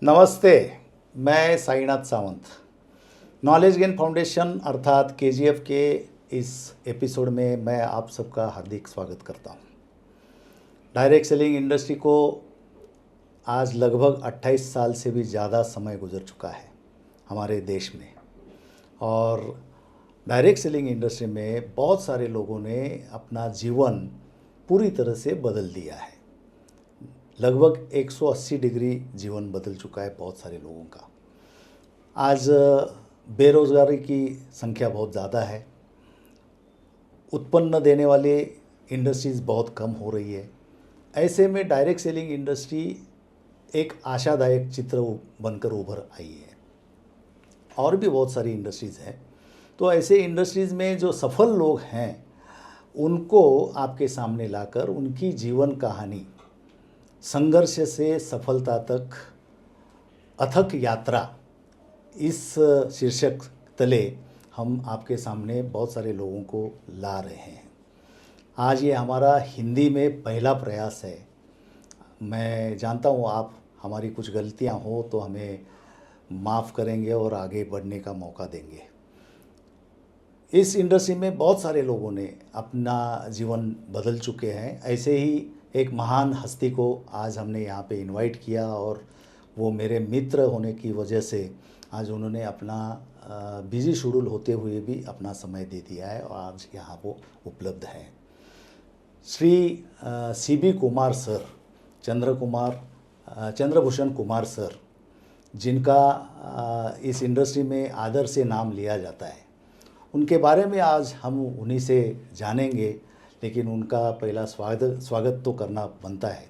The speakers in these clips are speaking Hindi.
नमस्ते, मैं Sainath Sawant. Knowledge gain foundation अर्थात केजीएफ के इस एपिसोड में मैं आप सबका हार्दिक स्वागत करता हूं। डायरेक्ट सेलिंग इंडस्ट्री को आज लगभग 28 साल से भी ज़्यादा समय गुजर चुका है हमारे देश में, और डायरेक्ट सेलिंग इंडस्ट्री में बहुत सारे लोगों ने अपना जीवन पूरी तरह से बदल दिया है। लगभग 180 डिग्री जीवन बदल चुका है बहुत सारे लोगों का। आज बेरोज़गारी की संख्या बहुत ज़्यादा है, उत्पन्न देने वाले इंडस्ट्रीज़ बहुत कम हो रही है। ऐसे में डायरेक्ट सेलिंग इंडस्ट्री एक आशादायक चित्र बनकर उभर आई है। और भी बहुत सारी इंडस्ट्रीज़ हैं, तो ऐसे इंडस्ट्रीज़ में जो सफल लोग हैं उनको आपके सामने लाकर उनकी जीवन कहानी, संघर्ष से सफलता तक अथक यात्रा, इस शीर्षक तले हम आपके सामने बहुत सारे लोगों को ला रहे हैं। आज ये हमारा हिंदी में पहला प्रयास है। मैं जानता हूँ आप हमारी कुछ गलतियाँ हो तो हमें माफ़ करेंगे और आगे बढ़ने का मौका देंगे। इस इंडस्ट्री में बहुत सारे लोगों ने अपना जीवन बदल चुके हैं। ऐसे ही एक महान हस्ती को आज हमने यहाँ पे इनवाइट किया, और वो मेरे मित्र होने की वजह से आज उन्होंने अपना बिजी शेड्यूल होते हुए भी अपना समय दे दिया है और आज यहाँ वो उपलब्ध हैं। Shri CB Kumar sir, Chandrabhushan Kumar sir, जिनका इस इंडस्ट्री में आदर से नाम लिया जाता है, उनके बारे में आज हम उन्हीं से जानेंगे। लेकिन उनका पहला स्वागत तो करना बनता है।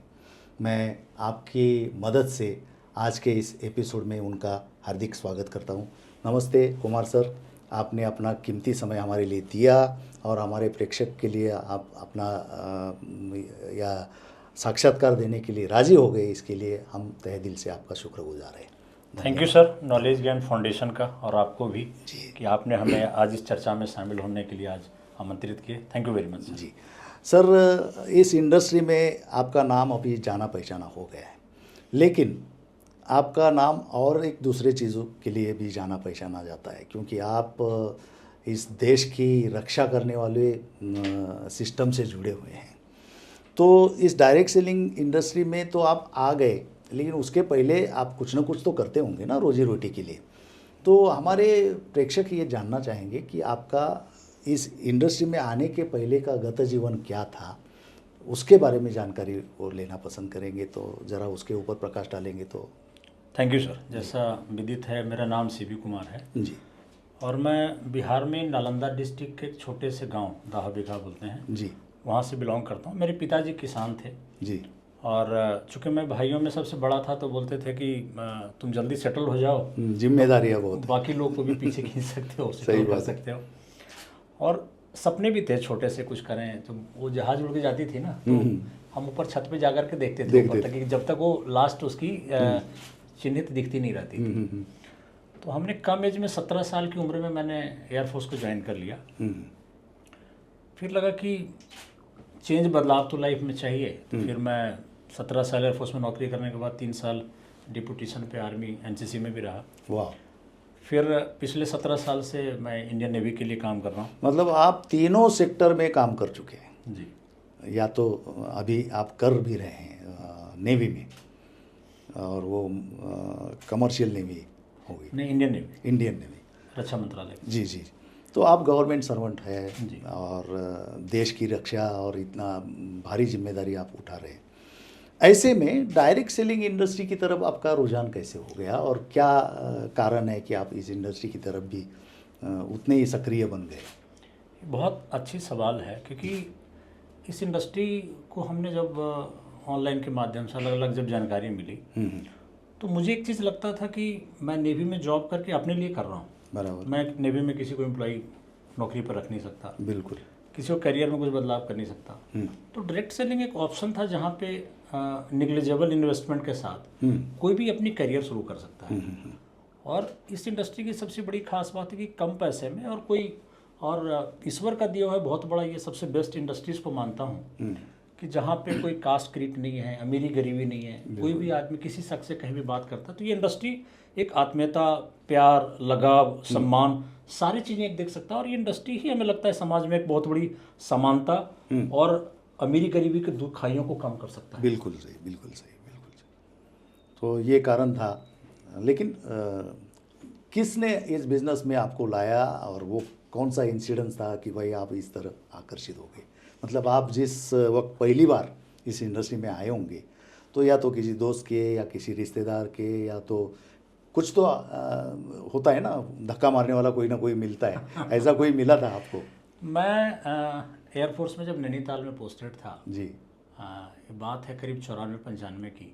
मैं आपकी मदद से आज के इस एपिसोड में उनका हार्दिक स्वागत करता हूं। नमस्ते कुमार सर, आपने अपना कीमती समय हमारे लिए दिया और हमारे प्रेक्षक के लिए आप अपना या साक्षात्कार देने के लिए राज़ी हो गए। इसके लिए हम तहे दिल से आपका शुक्रगुजार हैं। Thank you sir, knowledge gain foundation का, और आपको भी कि आपने हमें आज इस चर्चा में शामिल होने के लिए आज आमंत्रित किए। थैंक यू वेरी मच जी सर, इस इंडस्ट्री में आपका नाम अभी जाना पहचाना हो गया है, लेकिन आपका नाम और एक दूसरे चीज़ों के लिए भी जाना पहचाना जाता है, क्योंकि आप इस देश की रक्षा करने वाले सिस्टम से जुड़े हुए हैं। तो इस डायरेक्ट सेलिंग इंडस्ट्री में तो आप आ गए, लेकिन उसके पहले आप कुछ ना कुछ तो करते होंगे ना रोजी रोटी के लिए। तो हमारे प्रेक्षक ये जानना चाहेंगे कि आपका इस इंडस्ट्री में आने के पहले का गत जीवन क्या था, उसके बारे में जानकारी और लेना पसंद करेंगे। तो ज़रा उसके ऊपर प्रकाश डालेंगे तो। Thank you sir. जैसा विदित है, मेरा नाम सीबी कुमार है जी, और मैं बिहार में नालंदा डिस्ट्रिक्ट के एक छोटे से गांव दाहा बिघा बोलते हैं जी, वहाँ से बिलोंग करता हूँ। मेरे पिताजी किसान थे जी, और चूँकि मैं भाइयों में सबसे बड़ा था तो बोलते थे कि तुम जल्दी सेटल हो जाओ, जिम्मेदारियाँ बहुत, बाकी लोग को भी पीछे खींच सकते हो, सही सेटल कर बात है। सकते हो। और सपने भी थे छोटे से कुछ करें। तो वो जहाज़ उड़ के जाती थी ना, तो हम ऊपर छत पे जाकर के देखते थे ऊपर तक, कि जब तक वो लास्ट उसकी चिन्हित दिखती नहीं रहती थी। तो हमने कम एज में 17 साल की उम्र में मैंने एयरफोर्स को ज्वाइन कर लिया। फिर लगा कि चेंज, बदलाव तो लाइफ में चाहिए। तो फिर मैं 17 साल एयरफोर्स में नौकरी करने के बाद 3 साल डिप्यूटेशन पे आर्मी एनसीसी में भी रहा। वाह। फिर पिछले 17 साल से मैं इंडियन नेवी के लिए काम कर रहा हूँ। मतलब आप तीनों सेक्टर में काम कर चुके हैं जी। या तो अभी आप कर भी रहे हैं नेवी में, और वो कमर्शियल नेवी होगी? नहीं, इंडियन नेवी, इंडियन नेवी, रक्षा मंत्रालय। जी जी। तो आप गवर्नमेंट सर्वेंट है जी। और देश की रक्षा और इतना भारी जिम्मेदारी आप उठा रहे हैं। ऐसे में डायरेक्ट सेलिंग इंडस्ट्री की तरफ आपका रुझान कैसे हो गया, और क्या कारण है कि आप इस इंडस्ट्री की तरफ भी उतने ही सक्रिय बन गए? बहुत अच्छी सवाल है, क्योंकि इस इंडस्ट्री को हमने जब ऑनलाइन के माध्यम से अलग अलग जब जानकारी मिली, तो मुझे एक चीज़ लगता था कि मैं नेवी में जॉब करके अपने लिए कर रहा हूँ। बराबर। मैं नेवी में किसी को एम्प्लॉई नौकरी पर रख नहीं सकता, बिल्कुल। किसी को करियर में कुछ बदलाव कर नहीं सकता। तो डायरेक्ट सेलिंग एक ऑप्शन था जहाँ पे निग्लिजेबल इन्वेस्टमेंट के साथ कोई भी अपनी करियर शुरू कर सकता है। और इस इंडस्ट्री की सबसे बड़ी खास बात है कि कम पैसे में और ईश्वर का दिया हुआ है बहुत बड़ा, ये सबसे बेस्ट इंडस्ट्रीज़ को मानता हूँ कि जहाँ पे कोई कास्ट क्रीप नहीं है, अमीरी गरीबी नहीं है, कोई भी आदमी किसी शख्स से कहीं भी बात करता है तो ये इंडस्ट्री एक आत्मीयता, प्यार, लगाव, सम्मान सारी चीज़ें एक देख सकता है। और ये इंडस्ट्री ही हमें लगता है समाज में एक बहुत बड़ी समानता और अमीरी गरीबी के दुखाइयों को कम कर सकता है। बिल्कुल सही, बिल्कुल सही, बिल्कुल सही। तो ये कारण था, लेकिन किसने इस बिज़नेस में आपको लाया और वो कौन सा इंसिडेंस था कि भाई आप इस तरह आकर्षित हो गए? मतलब आप जिस वक्त पहली बार इस इंडस्ट्री में आए होंगे तो या तो किसी दोस्त के या किसी रिश्तेदार के या तो कुछ तो होता है ना, धक्का मारने वाला कोई ना कोई मिलता है, ऐसा कोई मिला था आपको? मैं एयरफोर्स में जब नैनीताल में पोस्टेड था जी। ये बात है करीब 94-95 की।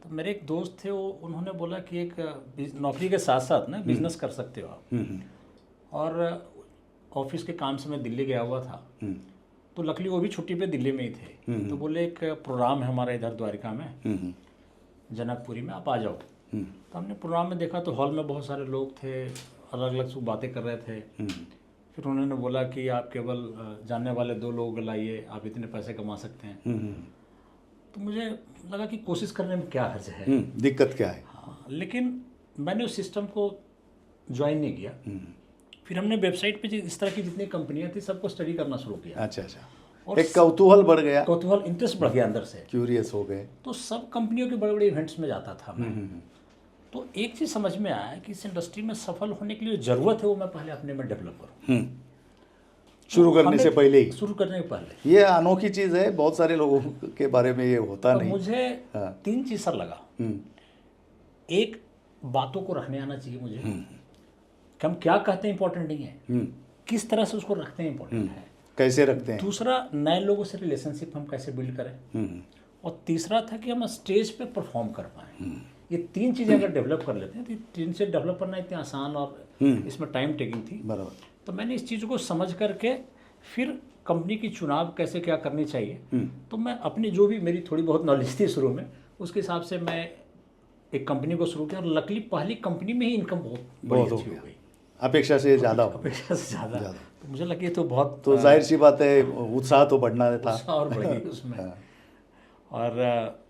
तो मेरे एक दोस्त थे, वो उन्होंने बोला कि एक नौकरी के साथ साथ ना बिजनेस कर सकते हो आप। और ऑफिस के काम से मैं दिल्ली गया हुआ था, तो लकली वो भी छुट्टी पे दिल्ली में ही थे। तो बोले एक प्रोग्राम है हमारा इधर द्वारिका में, जनकपुरी में, आप आ जाओ। तो हमने प्रोग्राम में देखा तो हॉल में बहुत सारे लोग थे, अलग अलग सब बातें कर रहे थे। फिर उन्होंने बोला कि आप केवल जानने वाले 2 लोग लाइए, आप इतने पैसे कमा सकते हैं। तो मुझे लगा कि कोशिश करने में क्या हर्ज है, दिक्कत क्या है। हाँ, लेकिन मैंने उस सिस्टम को ज्वाइन नहीं किया। फिर हमने वेबसाइट पे इस तरह की जितनी कंपनियां थी सबको स्टडी करना शुरू किया। अच्छा अच्छा, और एक कौतूहल बढ़ गया, कौतूहल, इंटरेस्ट बढ़ गया अंदर से, क्यूरियस हो गए। तो सब कंपनियों के बड़े बड़े इवेंट्स में जाता था मैं। तो एक चीज़ समझ में आया कि इस इंडस्ट्री में सफल होने के लिए ज़रूरत है वो मैं पहले अपने में डेवलप करूँ, शुरू करने से पहले ही, शुरू करने के पहले। ये अनोखी चीज़ है, बहुत सारे लोगों के बारे में ये होता तो नहीं। मुझे 3 चीज़ सर लगा। एक, बातों को रखने आना चाहिए मुझे, कि हम क्या कहते हैं इंपॉर्टेंट नहीं है, किस तरह से उसको रखते हैं इंपॉर्टेंट है, कैसे रखते हैं। दूसरा, नए लोगों से रिलेशनशिप हम कैसे बिल्ड करें, और तीसरा था कि हम स्टेज पे परफॉर्म कर पाएँ। ये 3 चीज़ें अगर डेवलप कर लेते हैं तो 3 से डेवलप करना इतनी आसान और इसमें टाइम टेकिंग थी। बराबर। तो मैंने इस चीज़ को समझ करके फिर कंपनी की चुनाव कैसे क्या करनी चाहिए, तो मैं अपनी जो भी मेरी थोड़ी बहुत नॉलेज थी शुरू में, उसके हिसाब से मैं एक कंपनी को शुरू किया। और लकली पहली कंपनी में ही इनकम बहुत अच्छी हो गई, अपेक्षा से ज़्यादा। अपेक्षा से ज़्यादा। तो मुझे लगी तो बहुत, तो जाहिर सी बात है उत्साह तो बढ़ना था, उत्साह और बढ़ गई उसमें। और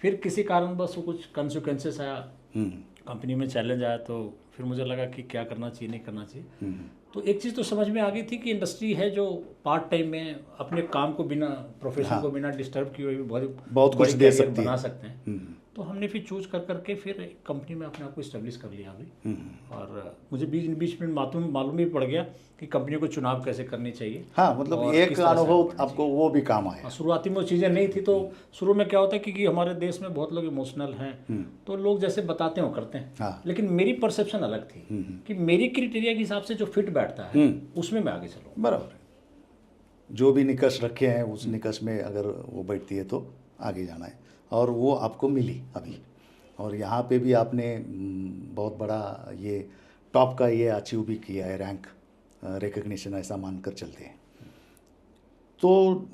फिर किसी कारणवश वो कुछ कंसिक्वेंसेस आया, कंपनी में चैलेंज आया, तो फिर मुझे लगा कि क्या करना चाहिए नहीं करना चाहिए। तो एक चीज़ तो समझ में आ गई थी कि इंडस्ट्री है जो पार्ट टाइम में अपने काम को बिना, प्रोफेशन को बिना डिस्टर्ब किए हुए भी बहुत कुछ दे सकती बना सकते हैं। तो हमने फिर चूज कर करके फिर एक कंपनी में अपने आप को इस्टेब्लिश कर लिया अभी। और मुझे बीच में मालूम भी पड़ गया कि कंपनी को चुनाव कैसे करनी चाहिए। हाँ, मतलब एक अनुभव आपको वो भी काम आया। शुरुआती में वो चीज़ें नहीं थी, तो शुरू में क्या होता है कि हमारे देश में बहुत लोग इमोशनल हैं, तो लोग जैसे बताते हैं वो करते हैं। हाँ। लेकिन मेरी परसेप्शन अलग थी कि मेरी क्राइटेरिया के हिसाब से जो फिट बैठता है उसमें मैं आगे चलूँ। बराबर, जो भी निकष रखे हैं उस निकष में अगर वो बैठती है तो आगे जाना है, और वो आपको मिली अभी। और यहाँ पे भी आपने बहुत बड़ा ये टॉप का ये अचीव भी किया है, रैंक रिकग्निशन ऐसा मानकर चलते हैं। तो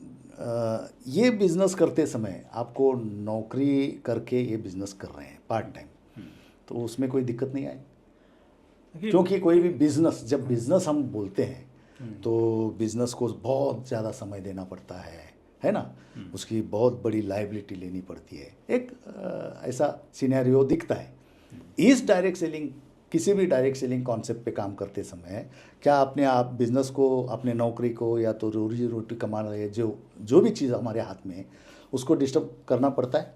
ये बिज़नेस करते समय आपको नौकरी करके ये बिज़नेस कर रहे हैं पार्ट टाइम, तो उसमें कोई दिक्कत नहीं आई? क्योंकि कोई भी बिज़नेस, जब बिज़नेस हम बोलते हैं तो बिज़नेस को बहुत ज़्यादा समय देना पड़ता है ना, उसकी बहुत बड़ी लायबिलिटी लेनी पड़ती है, एक ऐसा सिनेरियो दिखता है। इस डायरेक्ट सेलिंग, किसी भी डायरेक्ट सेलिंग कॉन्सेप्ट पे काम करते समय क्या अपने आप बिज़नेस को, अपने नौकरी को, या तो रोजी रोटी कमा रहे जो भी चीज़ हमारे हाथ में है उसको डिस्टर्ब करना पड़ता है?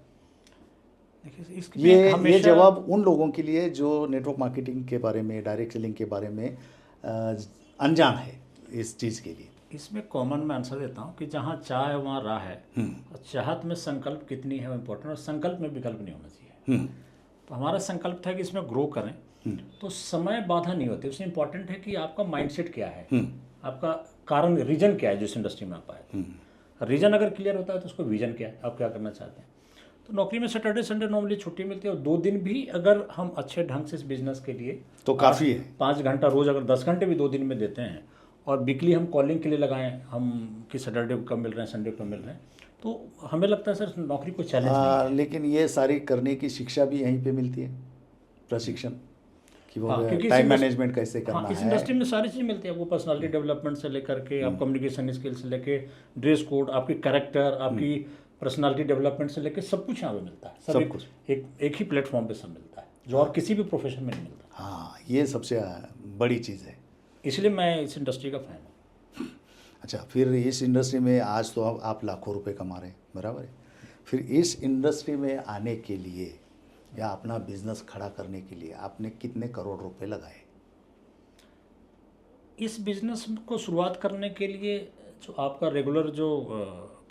ये जवाब उन लोगों के लिए जो नेटवर्क मार्केटिंग के बारे में, डायरेक्ट सेलिंग के बारे में अनजान है इस चीज़ के लिए। इसमें कॉमन मैं आंसर देता हूँ कि जहाँ चाह है वहाँ राह है, और चाहत में संकल्प कितनी है वो इम्पोर्टेंट, और संकल्प में विकल्प नहीं होना चाहिए। तो हमारा संकल्प था कि इसमें ग्रो करें, तो समय बाधा नहीं होती, उसमें इम्पोर्टेंट है कि आपका माइंडसेट क्या है, आपका कारण, रीजन क्या है जो इस इंडस्ट्री में आप आए। रीजन अगर क्लियर होता है तो उसको विजन क्या है, आप क्या करना चाहते हैं। तो नौकरी में सैटरडे संडे नॉर्मली छुट्टी मिलती है, और 2 दिन भी अगर हम अच्छे ढंग से इस बिजनेस के लिए तो काफ़ी है। 5 घंटा रोज़, अगर 10 घंटे भी 2 दिन में देते हैं, और वीकली हम कॉलिंग के लिए लगाएं हम कि सैटरडे को कब मिल रहे हैं, संडे को मिल रहे हैं, तो हमें लगता है सर नौकरी को चैलेंज नहीं है। लेकिन ये सारी करने की शिक्षा भी यहीं पे मिलती है, प्रशिक्षण? कि वो हाँ, क्योंकि इस टाइम इंडस्ट्री- मैनेजमेंट कैसे करना हाँ, इस है। इंडस्ट्री में सारी चीज़ें मिलती है आपको, पर्सनालिटी डेवलपमेंट से लेकर के आप कम्युनिकेशन स्किल से लेके ड्रेस कोड, आपकी कैरेक्टर, आपकी पर्सनालिटी डेवलपमेंट से लेके सब कुछ यहाँ पे मिलता है। सब एक, कुछ। एक ही प्लेटफॉर्म पे सब मिलता है, जो और किसी भी प्रोफेशन में नहीं मिलता। हाँ, ये सबसे बड़ी चीज़ है। इसलिए मैं इस इंडस्ट्री का फैन हूँ। अच्छा, फिर इस इंडस्ट्री में आज तो आप लाखों रुपए कमा रहे हैं, बराबर है। फिर इस इंडस्ट्री में आने के लिए या अपना बिजनेस खड़ा करने के लिए आपने कितने करोड़ रुपए लगाए? इस बिजनेस को शुरुआत करने के लिए जो आपका रेगुलर जो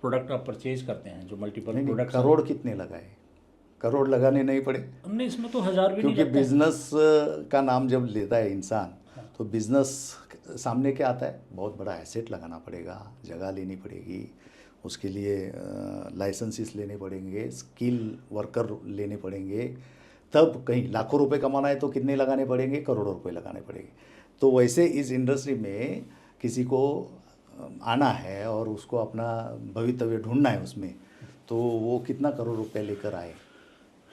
प्रोडक्ट आप परचेज करते हैं, जो मल्टीपल नहीं, प्रोडक्ट्स, करोड़ कितने लगाए? करोड़ लगाने नहीं पड़े? हमने इसमें तो 1000 भी नहीं क्योंकि लगते। बिजनेस का नाम जब लेता है इंसान तो बिजनेस सामने क्या आता है? बहुत बड़ा एसेट लगाना पड़ेगा, जगह लेनी पड़ेगी, उसके लिए लाइसेंसेस लेने पड़ेंगे, स्किल वर्कर लेने पड़ेंगे, तब कहीं लाखों रुपए कमाना है तो कितने लगाने पड़ेंगे? करोड़ों रुपए लगाने पड़ेंगे। तो वैसे इस इंडस्ट्री में किसी को आना है और उसको अपना भवितव्य ढूंढना है उसमें, तो वो कितना करोड़ रुपए लेकर आए?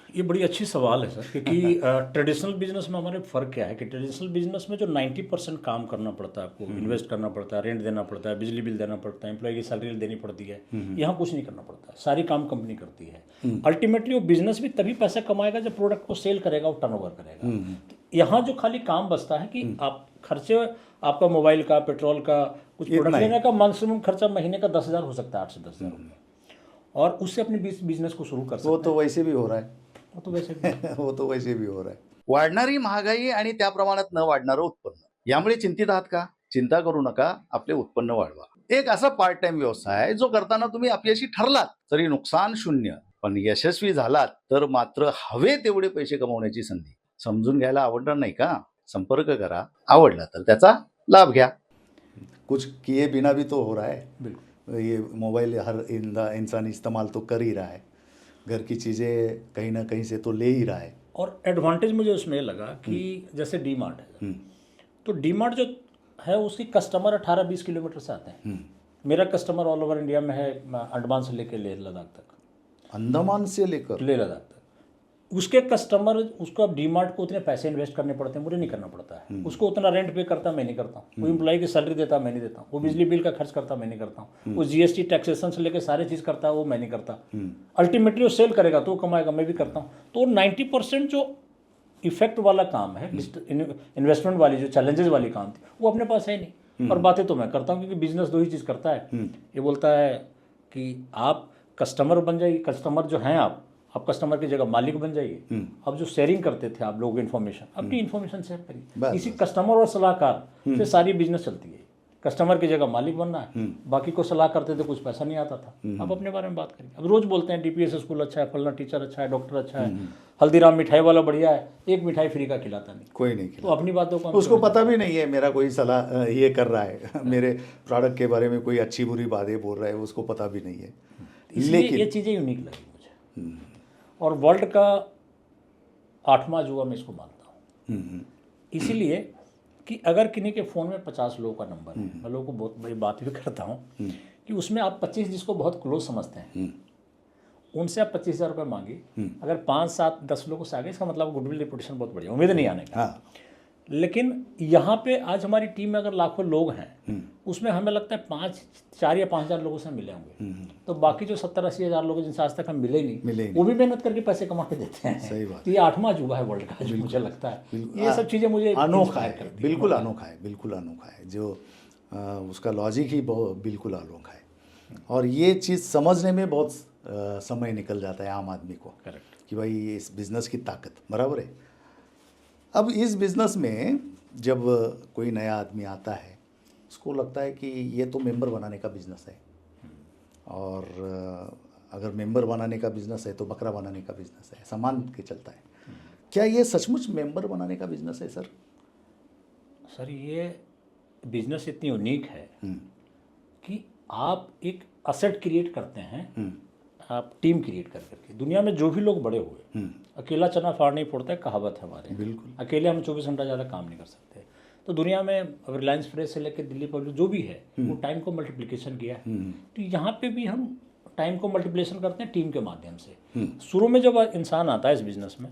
ये बड़ी अच्छी सवाल है सर, क्योंकि ट्रेडिशनल बिजनेस में हमारे फ़र्क क्या है कि ट्रेडिशनल बिजनेस में जो 90% काम करना पड़ता है, आपको इन्वेस्ट करना पड़ता है, रेंट देना पड़ता है, बिजली बिल देना पड़ता है, एम्प्लॉय की सैलरी देनी पड़ती है, यहाँ कुछ नहीं करना पड़ता है, सारी काम कंपनी करती है। अल्टीमेटली वो बिजनेस भी तभी पैसा कमाएगा जब प्रोडक्ट को सेल करेगा और टर्नओवर करेगा। तो यहाँ जो खाली काम बचता है कि आप खर्चे, आपका मोबाइल का, पेट्रोल का, कुछ प्रोडक्ट लेने का मैक्सिमम खर्चा महीने का 10,000 हो सकता है, 8 से 10,000 रुपये, और उससे अपने बिजनेस को शुरू कर सकते वो तो वैसे भी हो रहा है। वो तो वैसे भी वो तो वैसे भी हो रहा है। वाढणारी महागाई आणि त्या प्रमाणात न वाढणारं उत्पन्न, यामुळे चिंतित आहात का? चिंता करू नका, आपले उत्पन्न वाढवा। एक असा पार्ट टाइम व्यवसाय आहे जो करताना तुम्ही अपयशी ठरलात तरी नुकसान शून्य, पण यशस्वी झालात तर मात्र हवे तेवढे पैसे कमवण्याची संधी। समजून घ्यायला आवडणार नाही का? संपर्क करा, आवडला तर त्याचा लाभ घ्या। कुछ किए बिना भी तो हो रहा है। बिल्कुल। ये मोबाइल हर इंसान इस्तेमाल तो कर ही रहा है, घर की चीज़ें कहीं ना कहीं से तो ले ही रहा है। और एडवांटेज मुझे उसमें ये लगा कि जैसे डी मार्ट है, तो डी मार्ट जो है उसकी कस्टमर 18-20 किलोमीटर से आते हैं। मेरा कस्टमर ऑल ओवर इंडिया में है, अंडमान से लेकर लेह लद्दाख तक। अंडमान से लेकर लेह लद्दाख तक उसके कस्टमर, उसको अब डी मार्ट को उतने पैसे इन्वेस्ट करने पड़ते हैं, मुझे नहीं करना पड़ता है। उसको उतना रेंट पे करता मैं नहीं करता हूँ, वो एम्प्लॉय की सैलरी देता मैं नहीं देता हूँ, वो बिजली बिल का खर्च करता मैं नहीं करता हूँ, वो जीएसटी टैक्सेशन से लेकर सारी चीज़ करता है वो मैं नहीं करता। अल्टीमेटली वो सेल करेगा तो वो कमाएगा, मैं भी करता हूँ। तो 90% जो इफेक्ट वाला काम है, इन्वेस्टमेंट वाली जो चैलेंजेस वाली काम थी, वो अपने पास है नहीं। और बातें तो मैं करता हूँ, क्योंकि बिजनेस दो ही चीज़ करता है। ये बोलता है कि आप कस्टमर बन जाइए, कस्टमर जो हैं आप कस्टमर की जगह मालिक बन जाइए। अब जो शेयरिंग करते थे आप लोग इन्फॉर्मेशन, अपनी इन्फॉर्मेशन शेयर करिए। इसी कस्टमर और सलाहकार से सारी बिजनेस चलती है। कस्टमर की जगह मालिक बनना है, बाकी को सलाह करते थे, कुछ पैसा नहीं आता था। अब अपने बारे में बात करिए। अब रोज बोलते हैं डीपीएस स्कूल अच्छा है, फलना टीचर अच्छा है, डॉक्टर अच्छा है, हल्दीराम मिठाई वाला बढ़िया है, एक मिठाई फ्री का खिलाता नहीं, कोई नहीं तो खिला। अपनी बातों को उसको पता भी नहीं है मेरा कोई सलाह ये कर रहा है मेरे प्रोडक्ट के बारे में कोई अच्छी बुरी बातें बोल रहा है, उसको पता भी नहीं है। इसलिए ये चीज़ें यूनिक लगी मुझे, और वर्ल्ड का 8वां जुआ मैं इसको मानता हूँ। इसीलिए कि अगर किन्हीं के फ़ोन में 50 लोगों का नंबर है, मैं लोगों को बहुत बड़ी बात भी करता हूँ कि उसमें आप 25 जिसको बहुत क्लोज समझते हैं, उनसे आप 25,000 रुपये मांगिए। अगर 5, 7, 10 लोगों से आगे, इसका मतलब गुडविल रेपुटेशन बहुत बढ़िया, उम्मीद नहीं आने का। हाँ, लेकिन यहाँ पे आज हमारी टीम में अगर लाखों लोग हैं, उसमें हमें लगता है 4 या 5,000 लोगों से मिले होंगे। तो बाकी जो 70-80 हज़ार लोग जिनसे आज तक हम मिले नहीं, वो भी मेहनत करके पैसे कमा के देते हैं। सही बात। तो ये 8वां जुआ है वर्ल्ड का, जो मुझे लगता है। ये सब चीज़ें मुझे अनोखा है, बिल्कुल अनोखा है, बिल्कुल अनोखा है। जो उसका लॉजिक ही बहुत बिल्कुल अनोखा है, और ये चीज़ समझने में बहुत समय निकल जाता है आम आदमी को। करेक्ट। कि भाई इस बिज़नेस की ताकत, बराबर है। अब इस बिज़नेस में जब कोई नया आदमी आता है, उसको लगता है कि ये तो मेंबर बनाने का बिज़नेस है, और अगर मेंबर बनाने का बिज़नेस है तो बकरा बनाने का बिज़नेस है, सामान के चलता है। क्या ये सचमुच मेंबर बनाने का बिज़नेस है सर? सर, ये बिजनेस इतनी यूनिक है कि आप एक असेट क्रिएट करते हैं, आप टीम क्रिएट कर करके। दुनिया में जो भी लोग बड़े हुए, अकेला चना फाड़ नहीं फोड़ता है, कहावत है हमारे। बिल्कुल। अकेले हम 24 घंटा ज़्यादा काम नहीं कर सकते। तो दुनिया में अब रिलायंस फ्रेश से लेकर दिल्ली पब्लिक जो भी है, वो टाइम को मल्टीप्लिकेशन किया है। तो यहाँ पे भी हम टाइम को मल्टीप्लिकेशन करते हैं टीम के माध्यम से। शुरू में जब इंसान आता है इस बिज़नेस में,